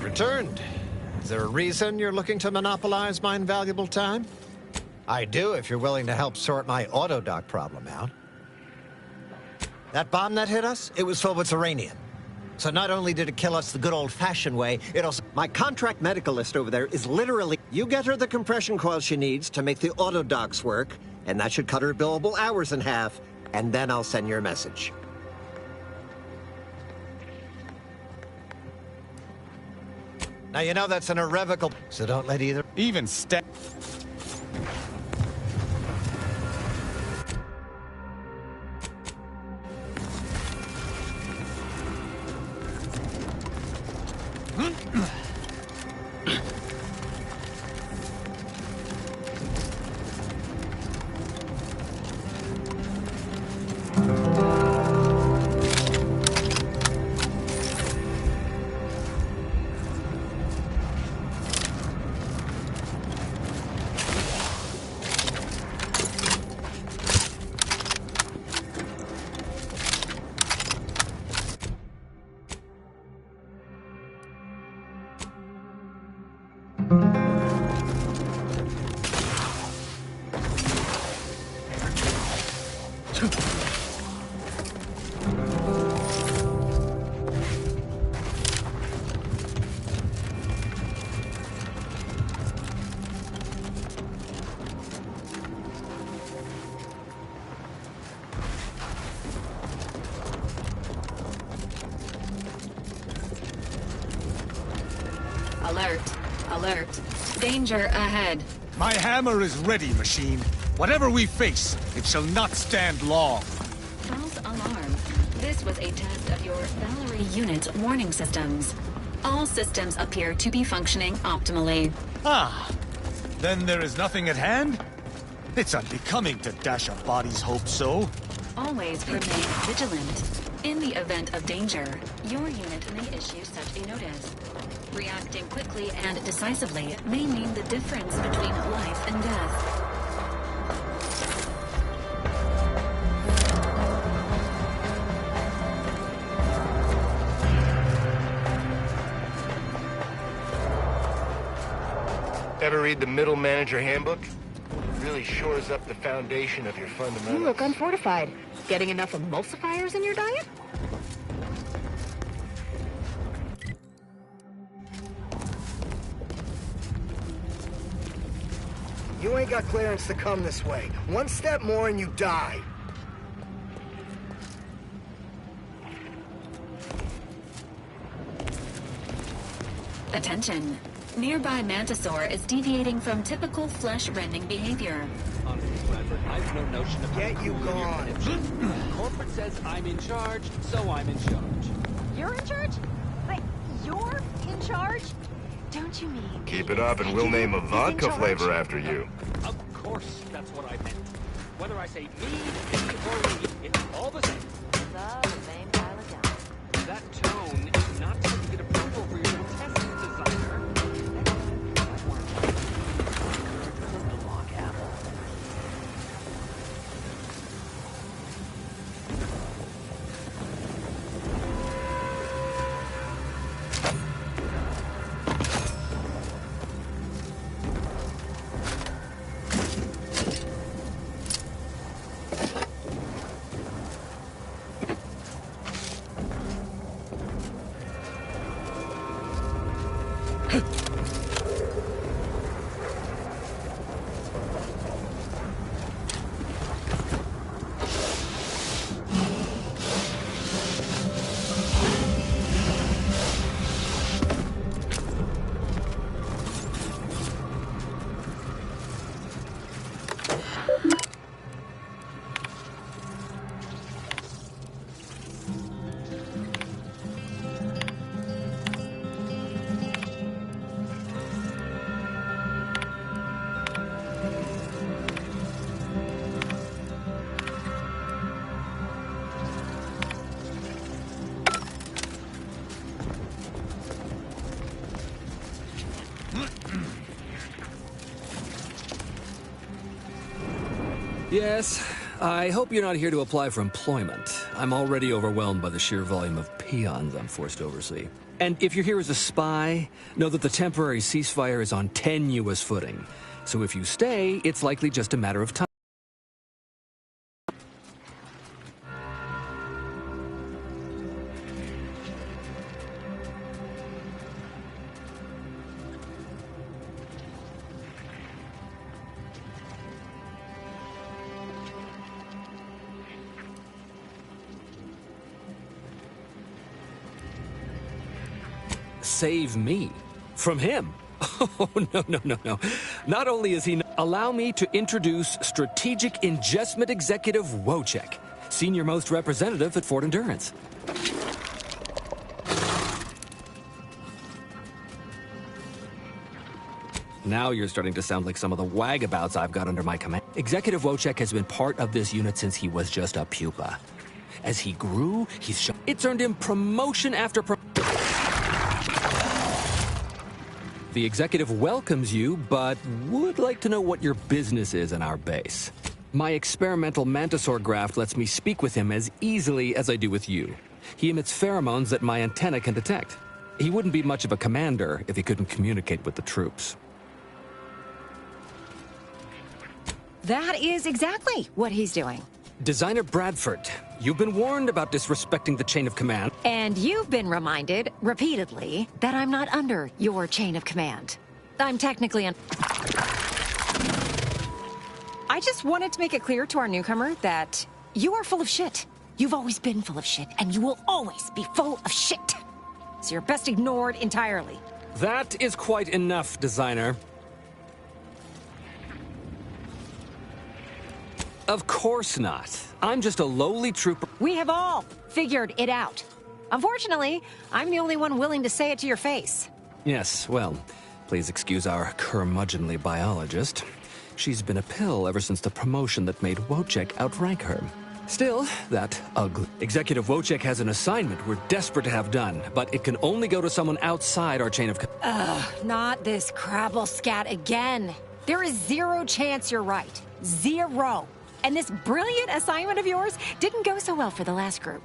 Returned. Is there a reason you're looking to monopolize my invaluable time? I do, if you're willing to help sort my autodock problem out. That bomb that hit us, it was filled with uranium. So not only did it kill us the good old-fashioned way, it also... My contract medicalist over there is literally... You get her the compression coil she needs to make the autodocks work, and that should cut her billable hours in half, and then I'll send your message. Now, you know that's an irrevocable... So don't let either... Even step... Alert. Alert. Danger ahead. My hammer is ready, machine. Whatever we face, it shall not stand long. False alarm. This was a test of your Valerie unit's warning systems. All systems appear to be functioning optimally. Ah, then there is nothing at hand? It's unbecoming to dash a body's hope so. Always remain vigilant. In the event of danger, your unit may issue such a notice. Reacting quickly and decisively may mean the difference between life and death. Ever read the Middle Manager Handbook? Really shores up the foundation of your fundamentals. You look unfortified. Getting enough emulsifiers in your diet? You ain't got clearance to come this way. One step more and you die. Attention. Nearby Mantisaur is deviating from typical flesh-rending behavior. Honestly, Bradford, I've no notion of Get you gone. Corporate says I'm in charge, so I'm in charge. You're in charge? Like, you're in charge? Don't you mean... Keep it up and we'll name a vodka flavor after you. Of course, that's what I meant. Whether I say me, or we, it's all the same. The same pile of dumb. That tone is not going to get approval for your little test, designer. The log apple. Yes, I hope you're not here to apply for employment. I'm already overwhelmed by the sheer volume of peons I'm forced to oversee. And if you're here as a spy, know that the temporary ceasefire is on tenuous footing. So if you stay, it's likely just a matter of time. Save me from him. Oh, no. Not only is he... Allow me to introduce Strategic Ingestment Executive Wojciech, Senior Most Representative at Fort Endurance. Now you're starting to sound like some of the wagabouts I've got under my command. Executive Wojciech has been part of this unit since he was just a pupa. As he grew, it's earned him promotion after promotion. The executive welcomes you, but would like to know what your business is in our base. My experimental Mantisaur graft lets me speak with him as easily as I do with you. He emits pheromones that my antenna can detect. He wouldn't be much of a commander if he couldn't communicate with the troops. That is exactly what he's doing. Designer Bradford, you've been warned about disrespecting the chain of command. And you've been reminded, repeatedly, that I'm not under your chain of command. I'm technically I just wanted to make it clear to our newcomer that you are full of shit. You've always been full of shit, and you will always be full of shit. So you're best ignored entirely. That is quite enough, Designer. Of course not. I'm just a lowly trooper. We have all figured it out. Unfortunately, I'm the only one willing to say it to your face. Yes, well, please excuse our curmudgeonly biologist. She's been a pill ever since the promotion that made Wojciech outrank her. Still, that ugly. Executive Wojciech has an assignment we're desperate to have done, but it can only go to someone outside our chain of command. Ugh, not this crabble scat again. There is zero chance you're right. Zero. And this brilliant assignment of yours didn't go so well for the last group.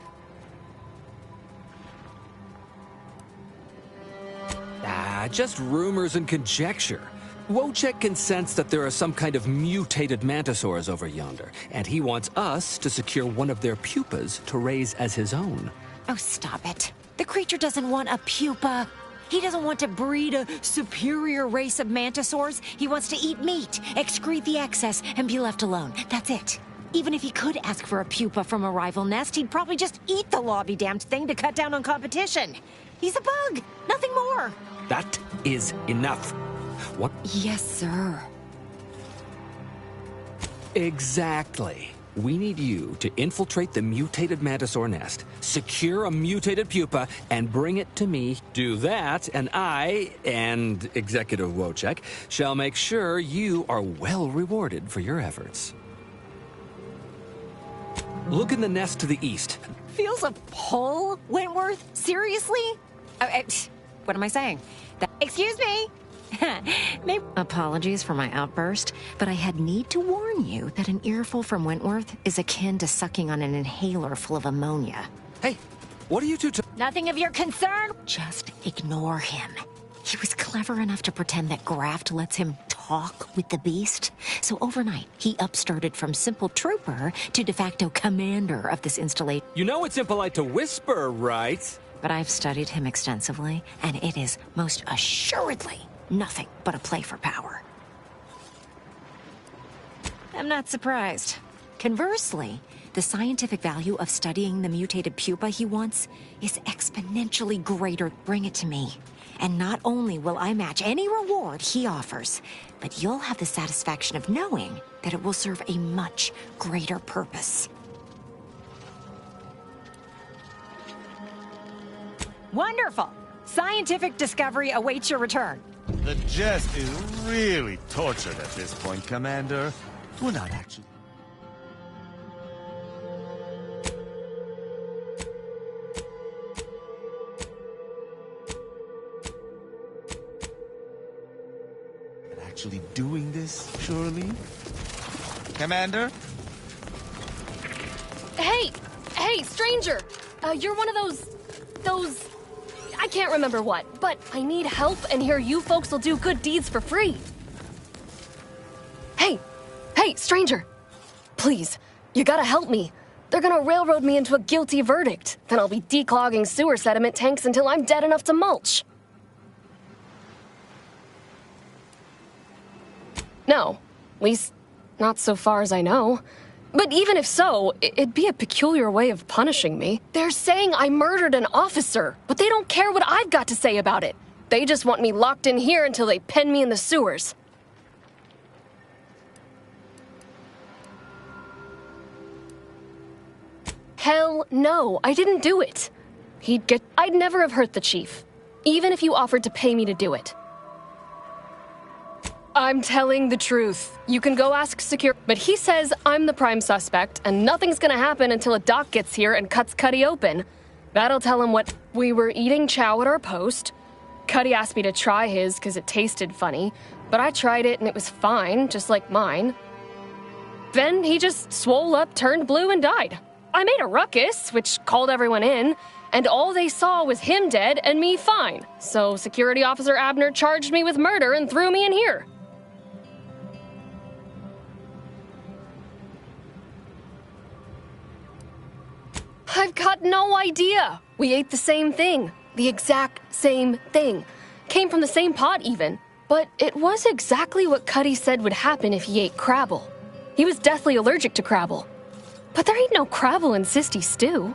Just rumors and conjecture. Wojciech can sense that there are some kind of mutated mantisaurs over yonder, and he wants us to secure one of their pupas to raise as his own. Oh, stop it. The creature doesn't want a pupa. He doesn't want to breed a superior race of mantisaurs. He wants to eat meat, excrete the excess, and be left alone. That's it. Even if he could ask for a pupa from a rival nest, he'd probably just eat the law-be-damned thing to cut down on competition. He's a bug, nothing more. That is enough. What? Yes, sir. Exactly. We need you to infiltrate the mutated mantisaur nest, secure a mutated pupa, and bring it to me. Do that, and I, and Executive Wojciech, shall make sure you are well rewarded for your efforts. Look in the nest to the east. Feels a pull, Wentworth? Seriously? What am I saying? Excuse me? Maybe. Apologies for my outburst, but I had need to warn you that an earful from Wentworth is akin to sucking on an inhaler full of ammonia. Hey, what are you two Nothing of your concern. Just ignore him. He was clever enough to pretend that Graft lets him talk with the beast. So overnight, he upstarted from simple trooper to de facto commander of this installation. You know it's impolite to whisper, right? But I've studied him extensively, and it is most assuredly nothing but a play for power. I'm not surprised. Conversely, the scientific value of studying the mutated pupa he wants is exponentially greater. Bring it to me. And not only will I match any reward he offers, but you'll have the satisfaction of knowing that it will serve a much greater purpose. Wonderful! Scientific discovery awaits your return. The jest is really tortured at this point, Commander. We're not actually... actually doing this, surely? Commander? Hey, stranger! You're one of those... I can't remember what, but I need help, and here you folks will do good deeds for free. Hey, stranger! Please, you gotta help me. They're gonna railroad me into a guilty verdict. Then I'll be declogging sewer sediment tanks until I'm dead enough to mulch. No, at least not so far as I know. But even if so, it'd be a peculiar way of punishing me. They're saying I murdered an officer, but they don't care what I've got to say about it. They just want me locked in here until they pen me in the sewers. Hell no, I didn't do it. I'd never have hurt the chief, even if you offered to pay me to do it. I'm telling the truth. You can go ask security, but he says I'm the prime suspect, and nothing's gonna happen until a doc gets here and cuts Cuddy open. That'll tell him what... We were eating chow at our post. Cuddy asked me to try his because it tasted funny, but I tried it and it was fine, just like mine. Then he just swole up, turned blue, and died. I made a ruckus, which called everyone in, and all they saw was him dead and me fine. So Security Officer Abner charged me with murder and threw me in here. I've got no idea. We ate the same thing. The exact same thing. Came from the same pot, even. But it was exactly what Cuddy said would happen if he ate Crabble. He was deathly allergic to Crabble. But there ain't no Crabble in Sisty stew.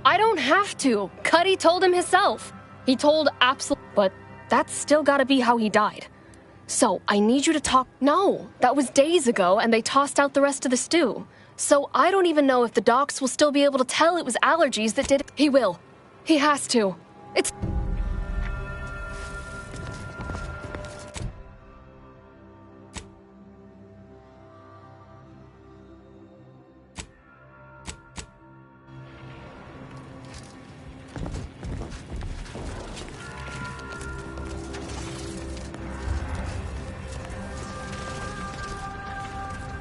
I don't have to. Cuddy told him himself. He told but that's still gotta be how he died. So, I need you to talk... No, that was days ago, and they tossed out the rest of the stew. So I don't even know if the docs will still be able to tell it was allergies that did it. He will. He has to. It's...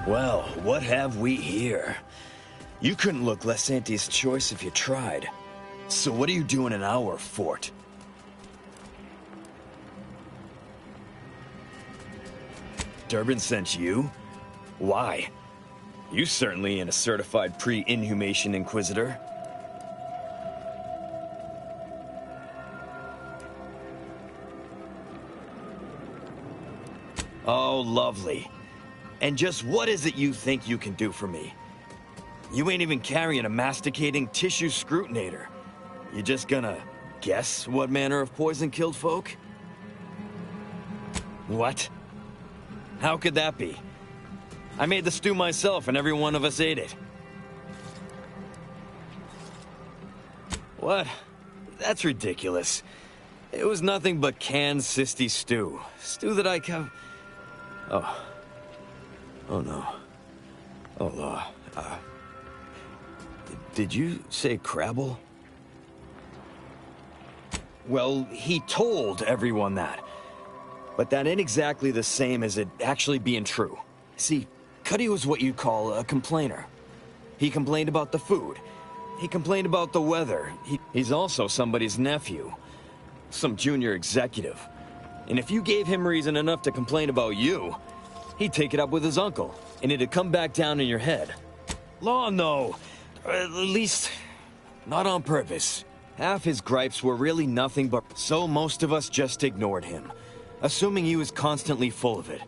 Well, what have we here? You couldn't look less Auntie's choice if you tried. So what are you doing in our fort? Durbin sent you? Why? You certainly ain't a certified pre-inhumation inquisitor. Oh, lovely. And just what is it you think you can do for me? You ain't even carrying a masticating tissue scrutinator. You just gonna guess what manner of poison killed folk? What? How could that be? I made the stew myself and every one of us ate it. What? That's ridiculous. It was nothing but canned cysty stew. Stew that I Oh. Oh no. Oh, did you say Crabble? Well, he told everyone that. But that ain't exactly the same as it actually being true. See, Cuddy was what you'd call a complainer. He complained about the food. He complained about the weather. He's also somebody's nephew. Some junior executive. And if you gave him reason enough to complain about you, he'd take it up with his uncle, and it'd come back down in your head. Law, no. At least, not on purpose. Half his gripes were really nothing but... So most of us just ignored him, assuming he was constantly full of it.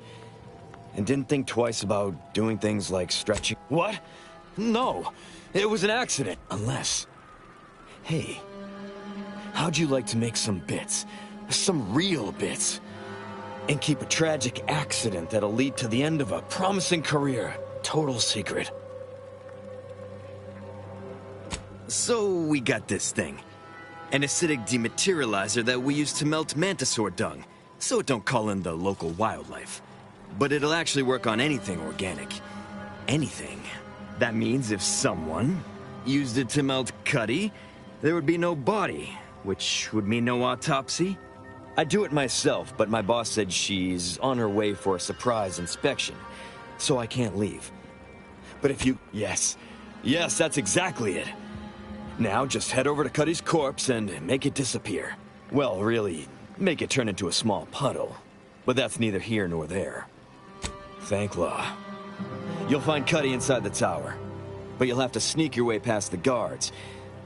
And didn't think twice about doing things like stretching... What? No, it was an accident. Unless... Hey, how'd you like to make some bits? Some real bits? And keep a tragic accident that'll lead to the end of a promising career. Total secret. So we got this thing. An acidic dematerializer that we use to melt mantisaur dung, so it don't call in the local wildlife. But it'll actually work on anything organic. Anything. That means if someone used it to melt Cuddy, there would be no body, which would mean no autopsy. I'd do it myself, but my boss said she's on her way for a surprise inspection, so I can't leave. But if you... Yes, that's exactly it. Now just head over to Cuddy's corpse and make it disappear. Well, really, make it turn into a small puddle. But that's neither here nor there. Thank law. You'll find Cuddy inside the tower, but you'll have to sneak your way past the guards.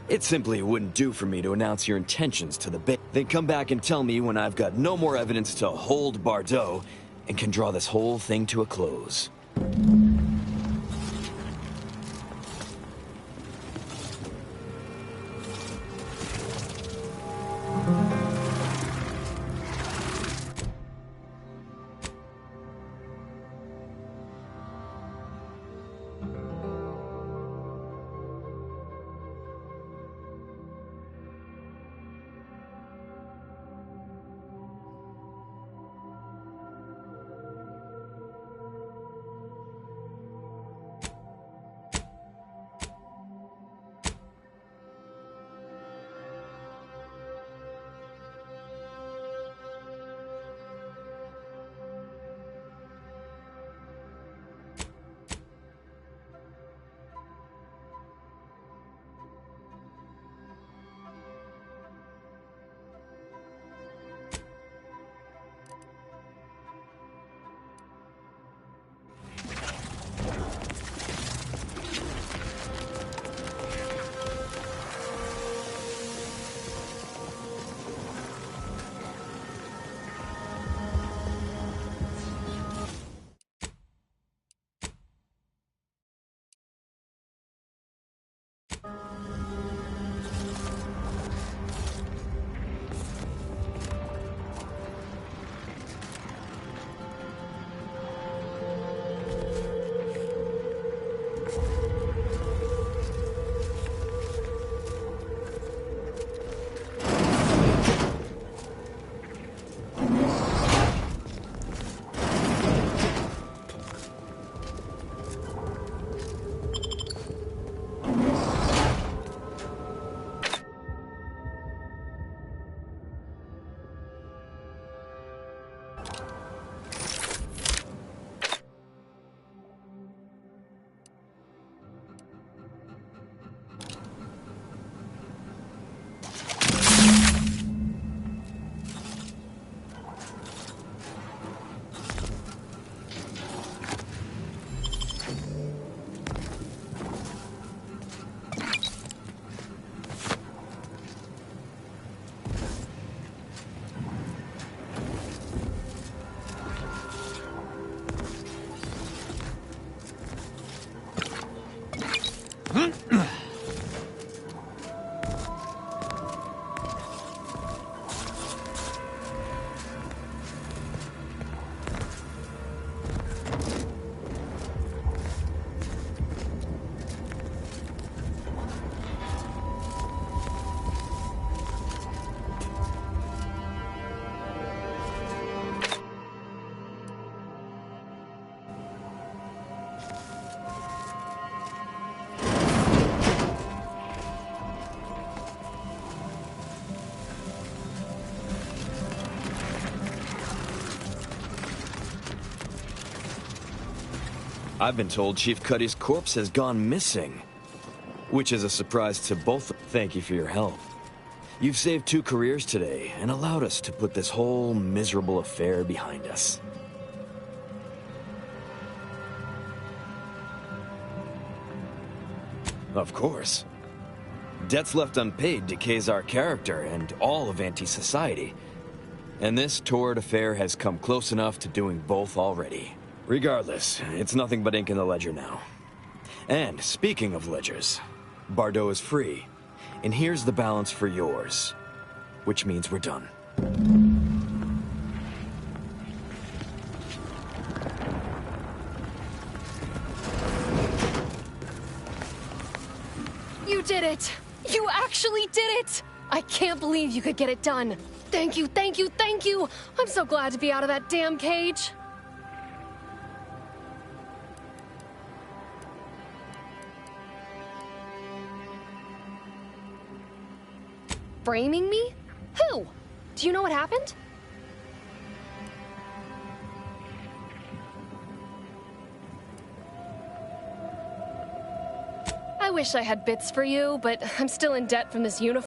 It simply wouldn't do for me to announce your intentions to the base. Then come back and tell me when I've got no more evidence to hold Bardot and can draw this whole thing to a close. I've been told Chief Cuddy's corpse has gone missing. Which is a surprise to both. Thank you for your help. You've saved 2 careers today and allowed us to put this whole miserable affair behind us. Of course. Debts left unpaid decays our character and all of anti-society. And this torrid affair has come close enough to doing both already. Regardless, it's nothing but ink in the ledger now. And speaking of ledgers, Bardot is free. And here's the balance for yours. Which means we're done. You did it! You actually did it! I can't believe you could get it done. Thank you, thank you, thank you! I'm so glad to be out of that damn cage. Framing me? Who? Do you know what happened? I wish I had bits for you, but I'm still in debt from this uniform.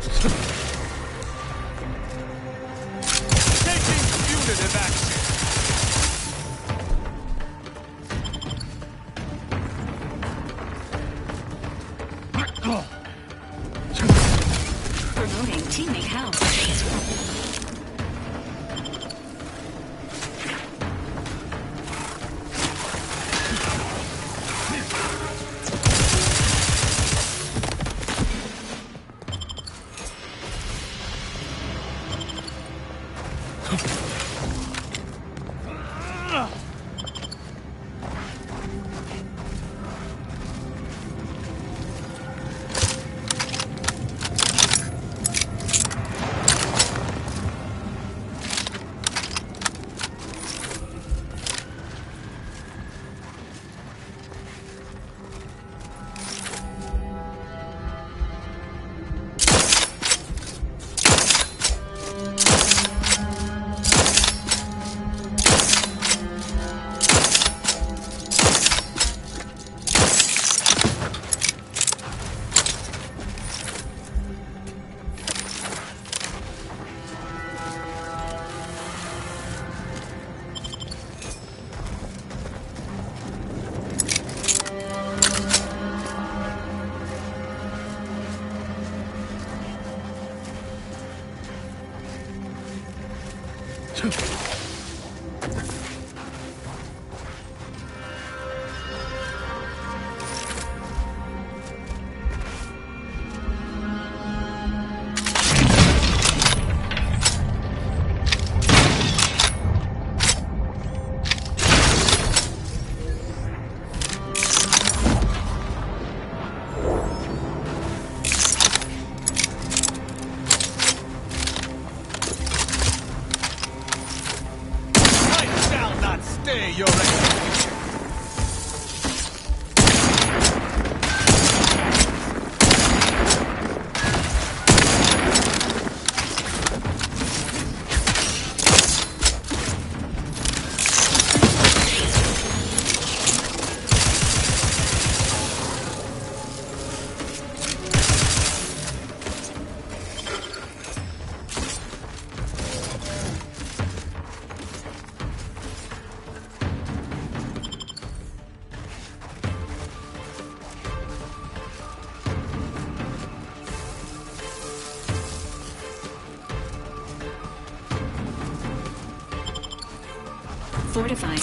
Taking punitive action. Promoting teammate health. Fortified.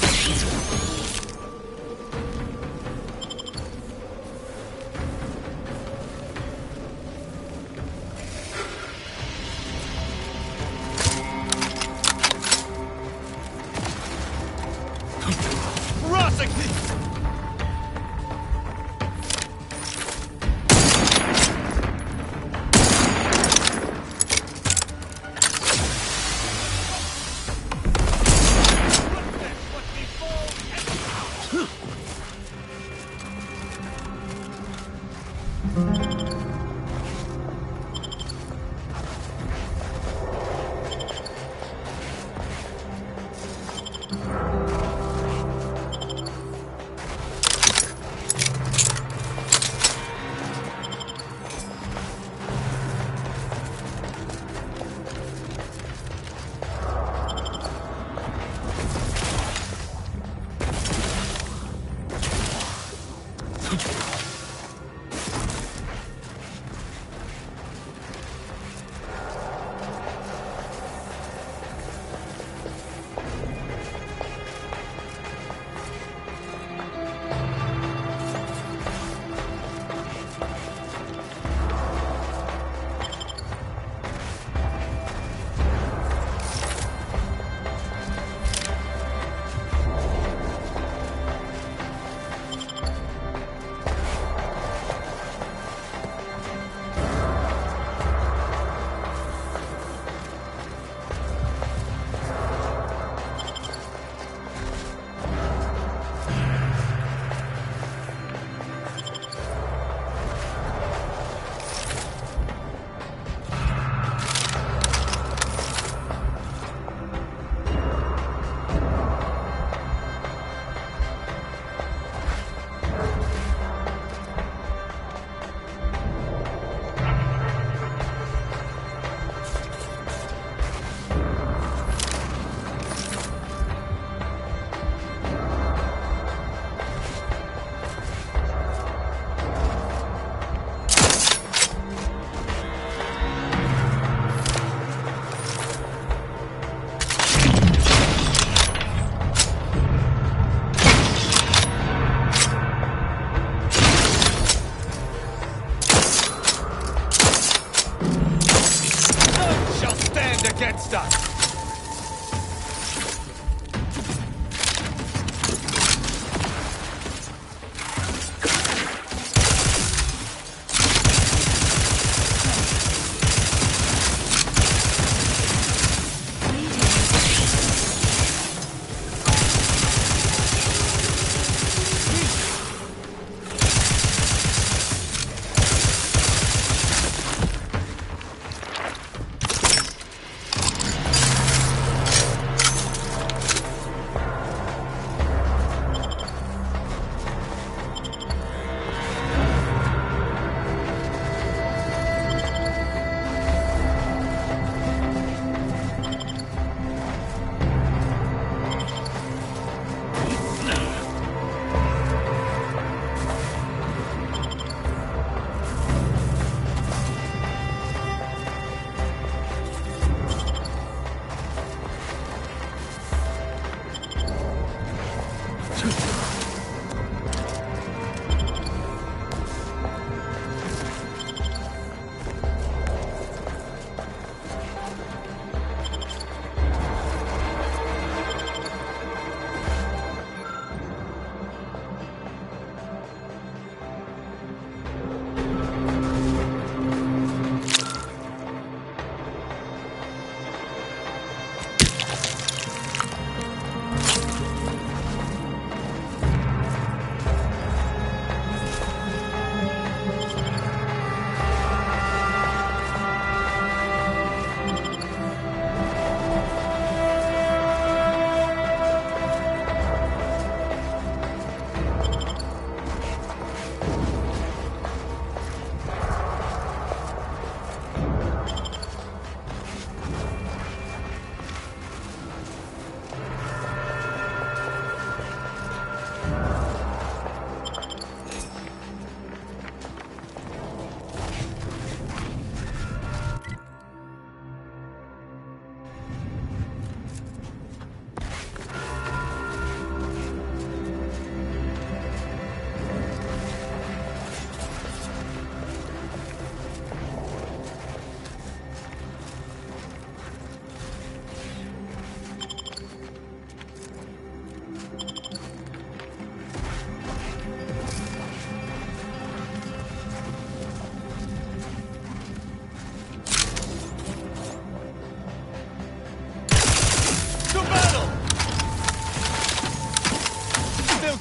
Get stuck!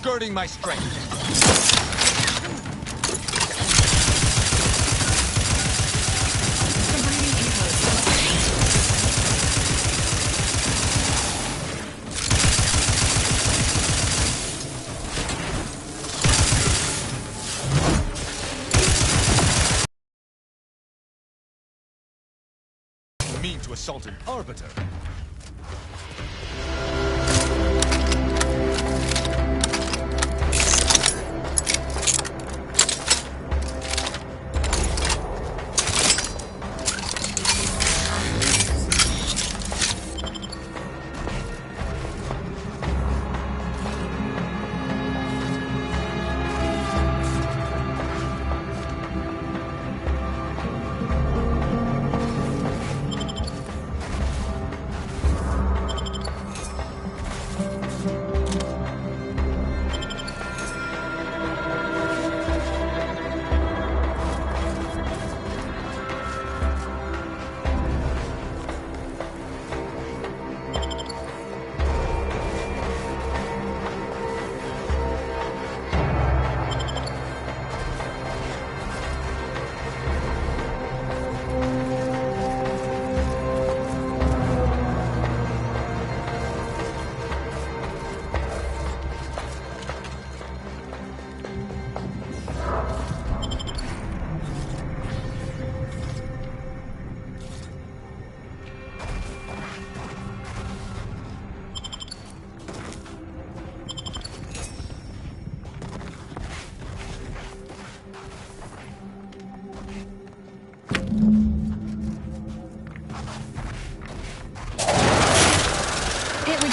Girding my strength. Mean to assault an arbiter.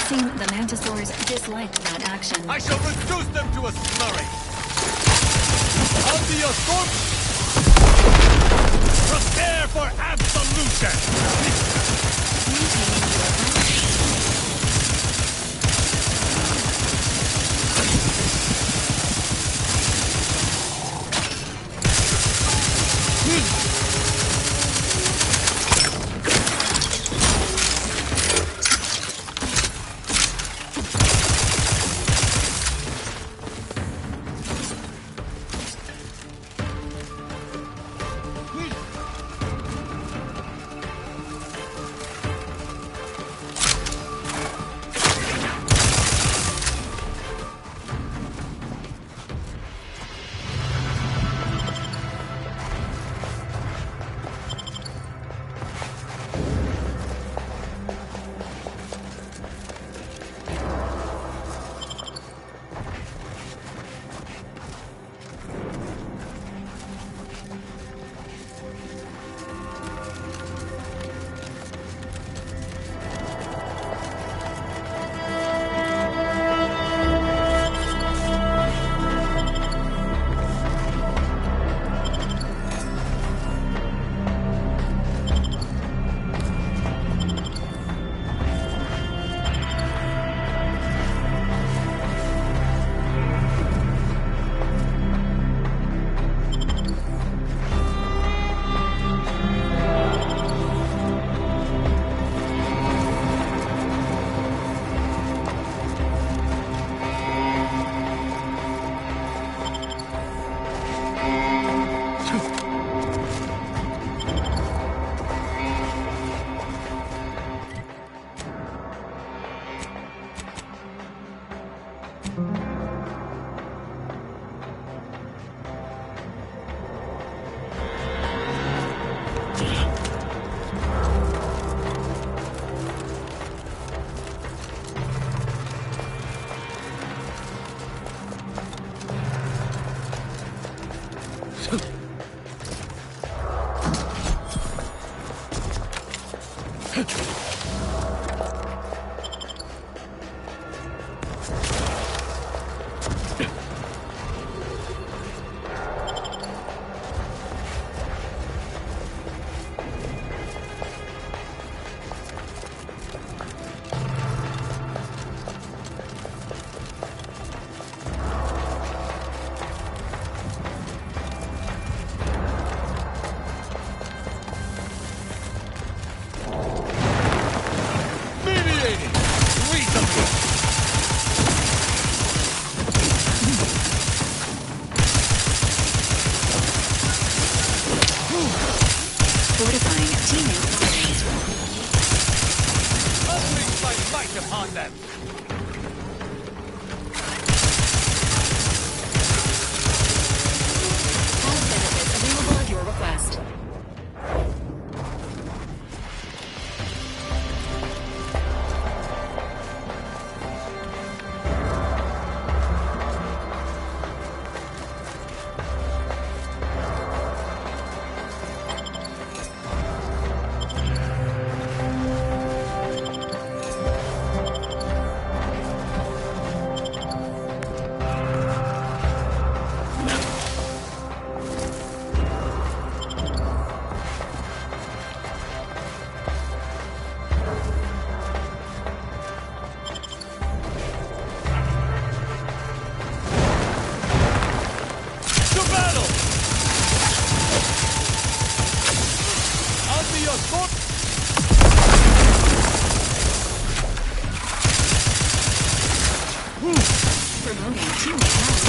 seem the Mantisaurs disliked that action. I shall reduce them to a slurry! On the assault! Prepare for absolution! Fortifying teammate lines. Unleash my might upon them! All benefits available at your request. Promoting teammate lines.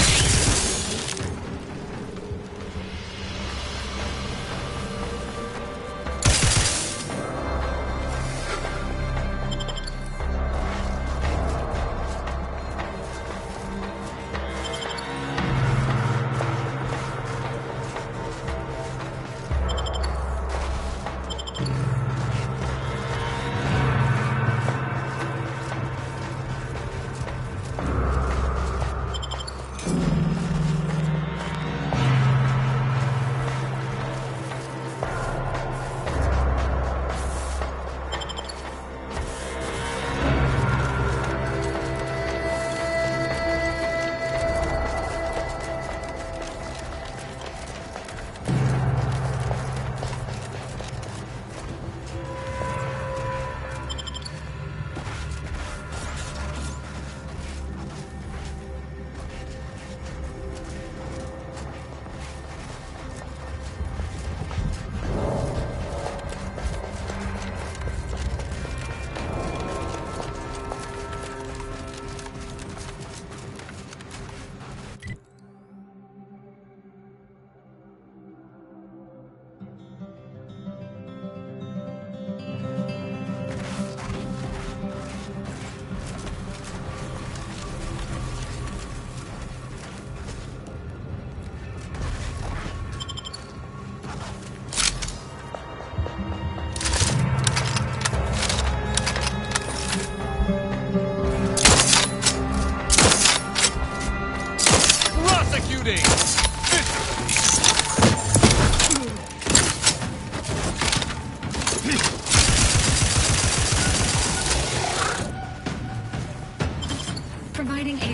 Providing a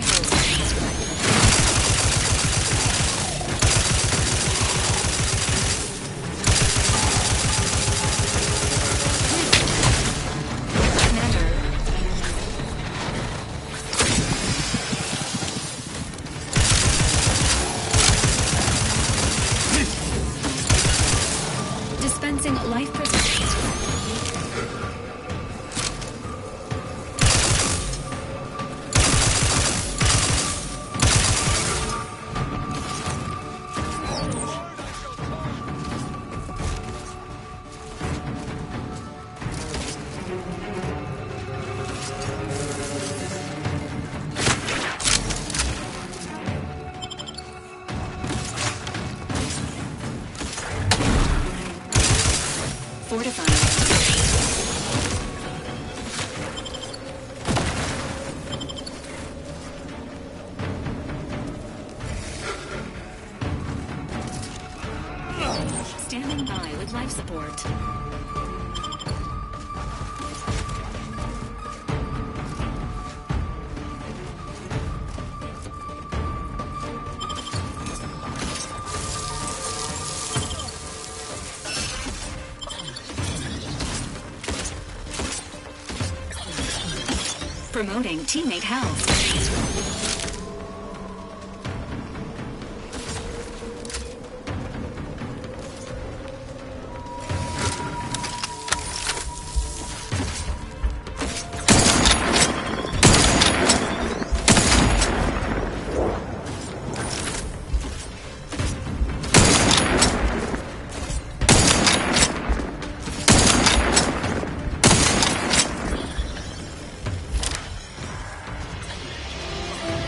dispensing life preservation. Fortifying. Standing by with life support. Promoting teammate health.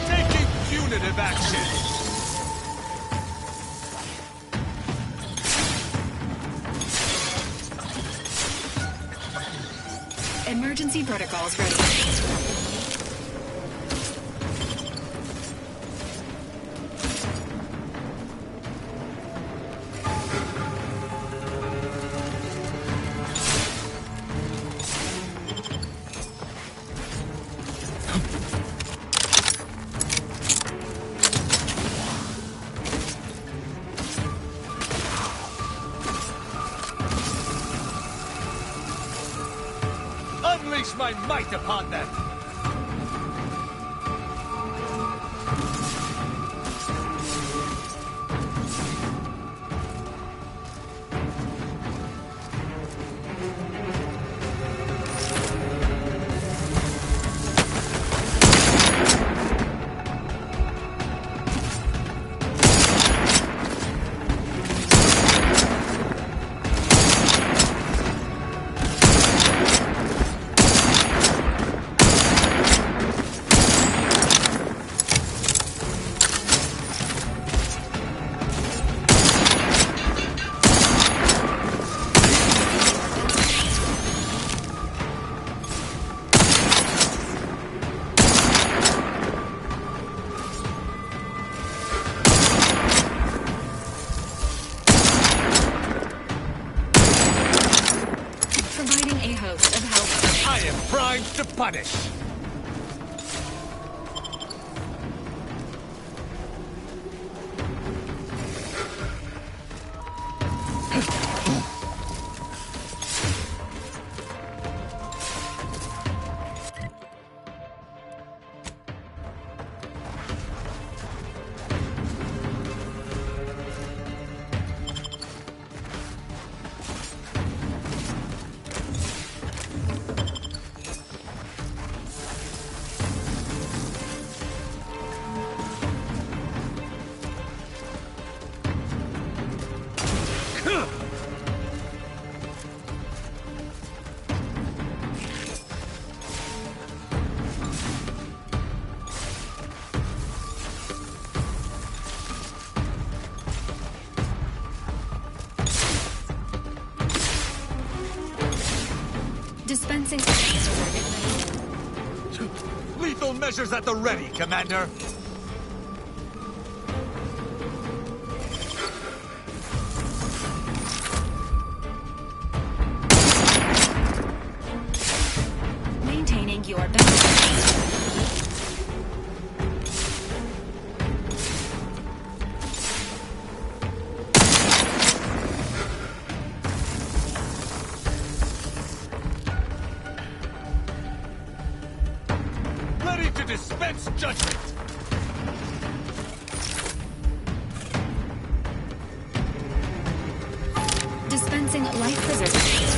Taking punitive action. Emergency protocols ready. Unleash my might upon them. Providing a host of help. I am primed to punish. Dispensing. Lethal measures at the ready, Commander. Maintaining your balance. Ready to dispense judgment. Dispensing life preserving.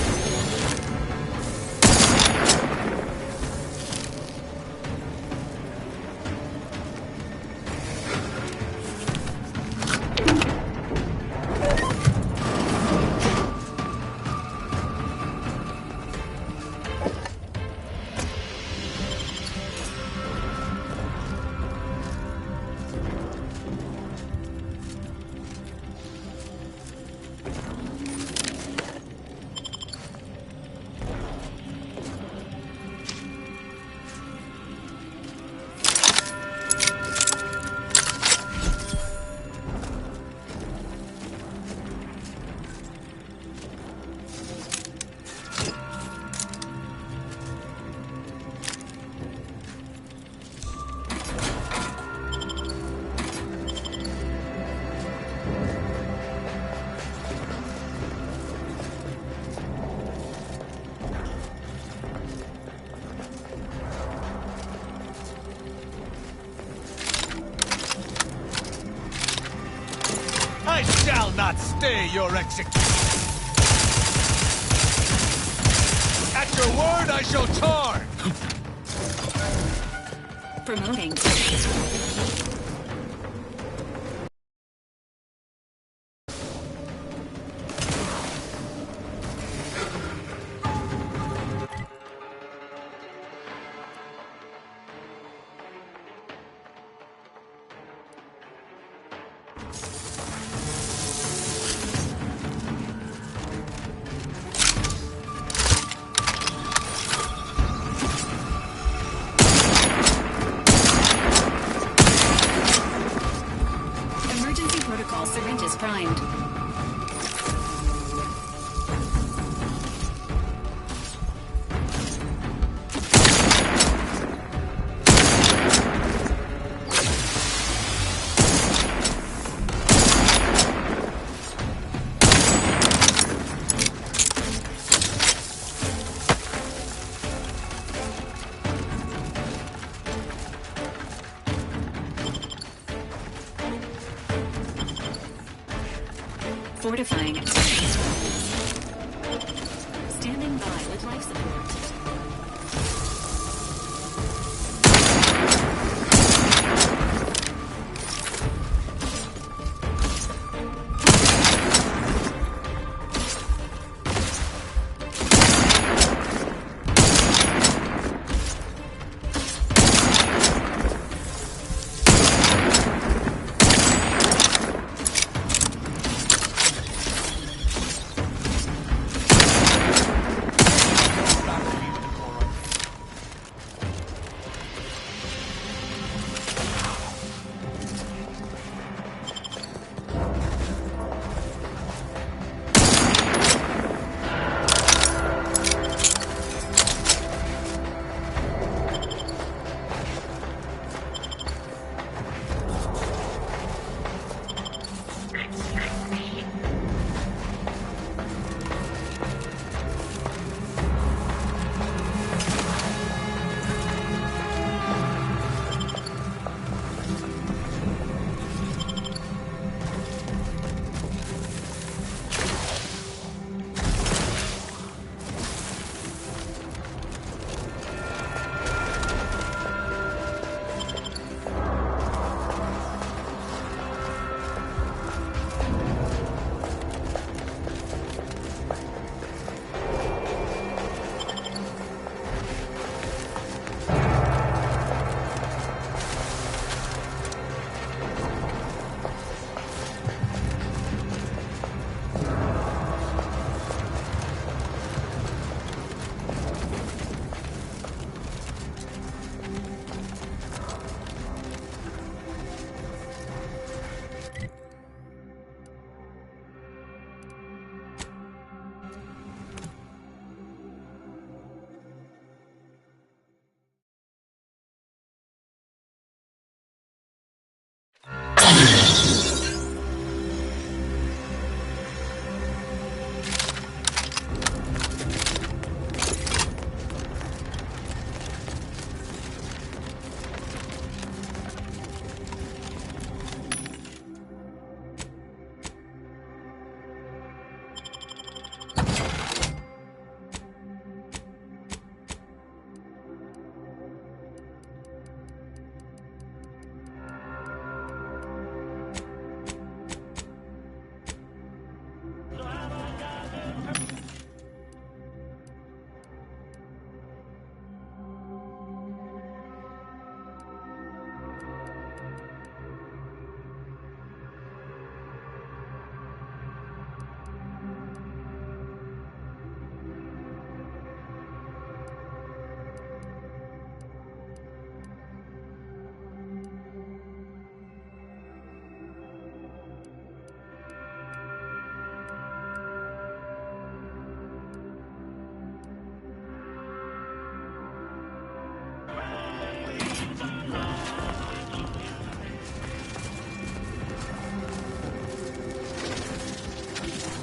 not stay your execution. At your word, I shall charge. Promoting. Emergency protocol syringes primed. Fortifying. Standing by with life support.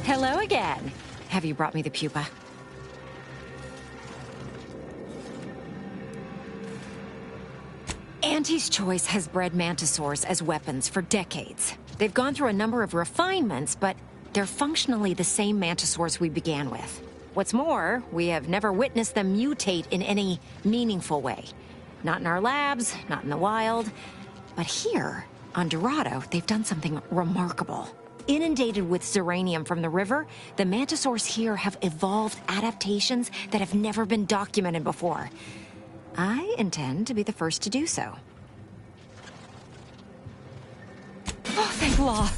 Hello again. Have you brought me the pupa? Auntie's Choice has bred mantisaurs as weapons for decades. They've gone through a number of refinements, but they're functionally the same mantisaurs we began with. What's more, we have never witnessed them mutate in any meaningful way. Not in our labs, not in the wild. But here, on Dorado, they've done something remarkable. Inundated with zeranium from the river, the mantisaurs here have evolved adaptations that have never been documented before. I intend to be the first to do so. Oh, thank law.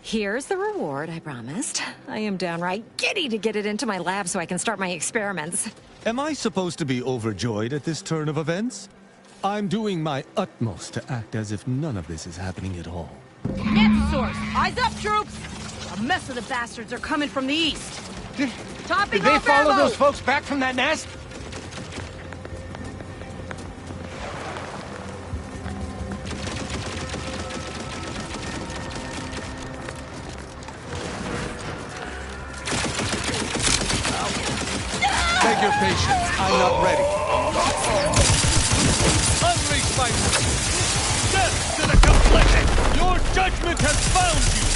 Here's the reward I promised. I am downright giddy to get it into my lab so I can start my experiments. Am I supposed to be overjoyed at this turn of events? I'm doing my utmost to act as if none of this is happening at all. Mantisaurs! Eyes up, troops! A mess of the bastards are coming from the east. Topping Did they off follow ammo! those folks back from that nest? Beg your patience, I'm not ready. Unleash my... Death to the complicit! Your judgment has found you!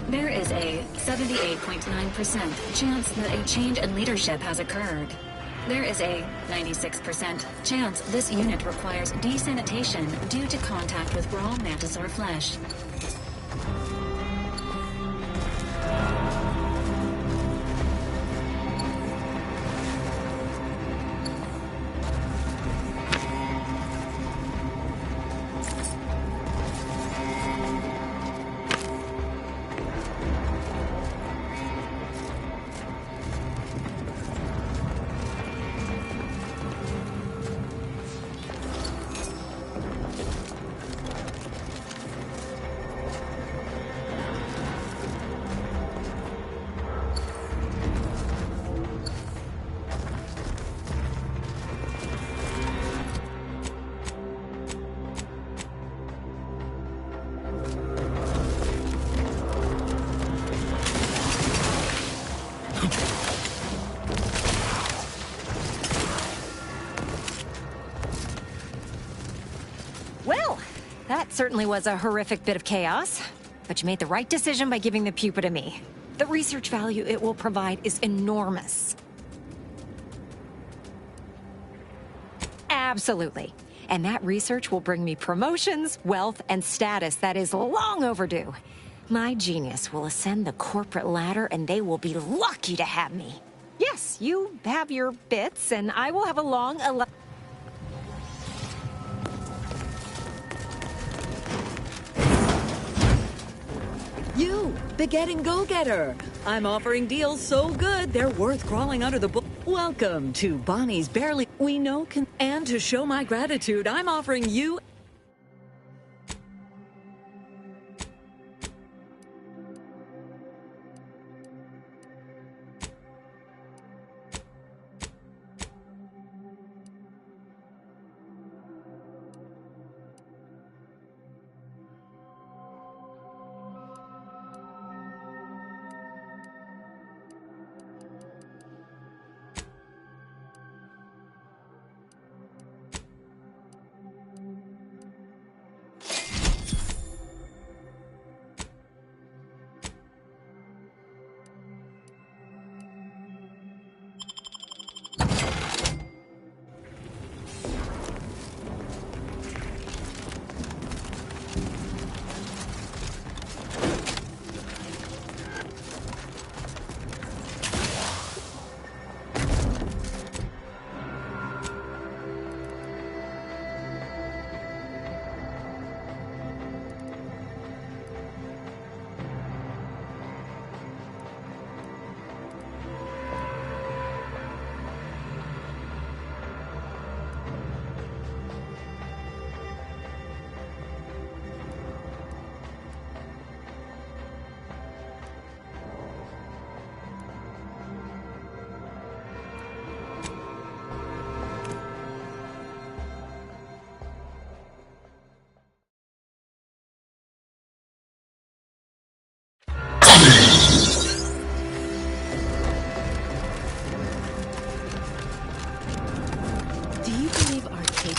There is a 78.9% chance that a change in leadership has occurred. There is a 96% chance this unit requires desanitation due to contact with raw mantisaur flesh. Well, that certainly was a horrific bit of chaos. But you made the right decision by giving the pupa to me. The research value it will provide is enormous. Absolutely. And that research will bring me promotions, wealth, and status that is long overdue. My genius will ascend the corporate ladder, and they will be lucky to have me. Yes, you have your bits, and I will have a long... You, the getting go-getter. I'm offering deals so good, they're worth crawling under the book. Welcome to Bonnie's Barely We Know Can... And to show my gratitude, I'm offering you...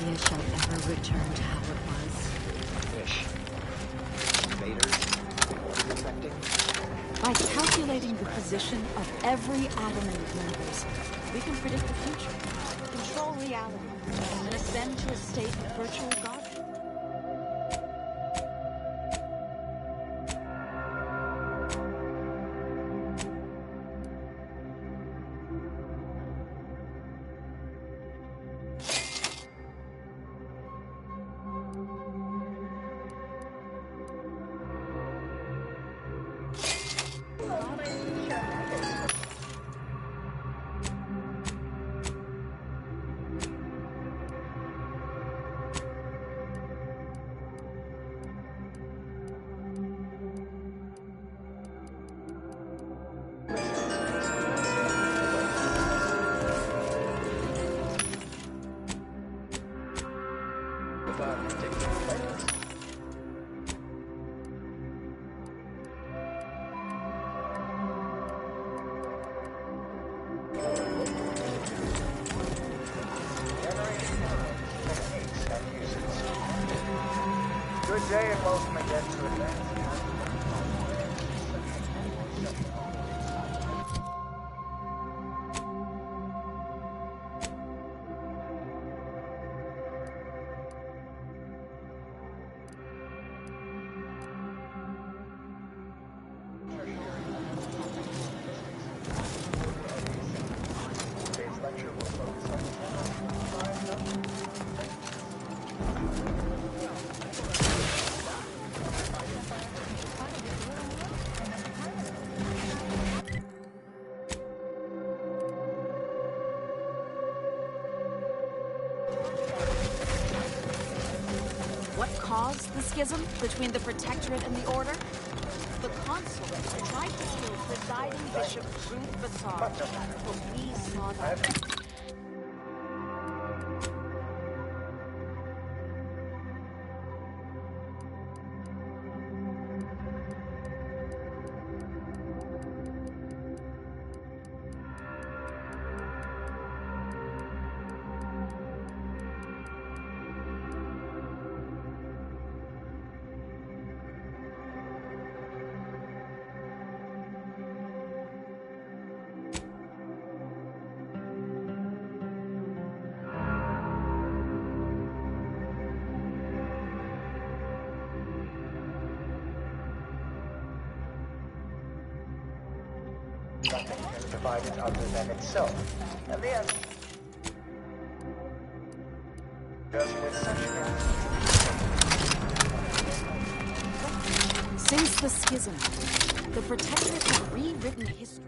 Arabia shall ever return to how it was. Fish. Invaders. Infecting. By calculating the position of every atom in the universe, we can predict the future, control reality, and ascend to a state of virtual godhood. Good day and welcome again to Advance. Today's lecture will focus on What caused the schism between the Protectorate and the Order? The Consulate tried to kill presiding Bishop Ruth Bassard, but we saw that. nothing can divide it other than itself. And the answer does with such Since the schism, the Protectorate has rewritten history.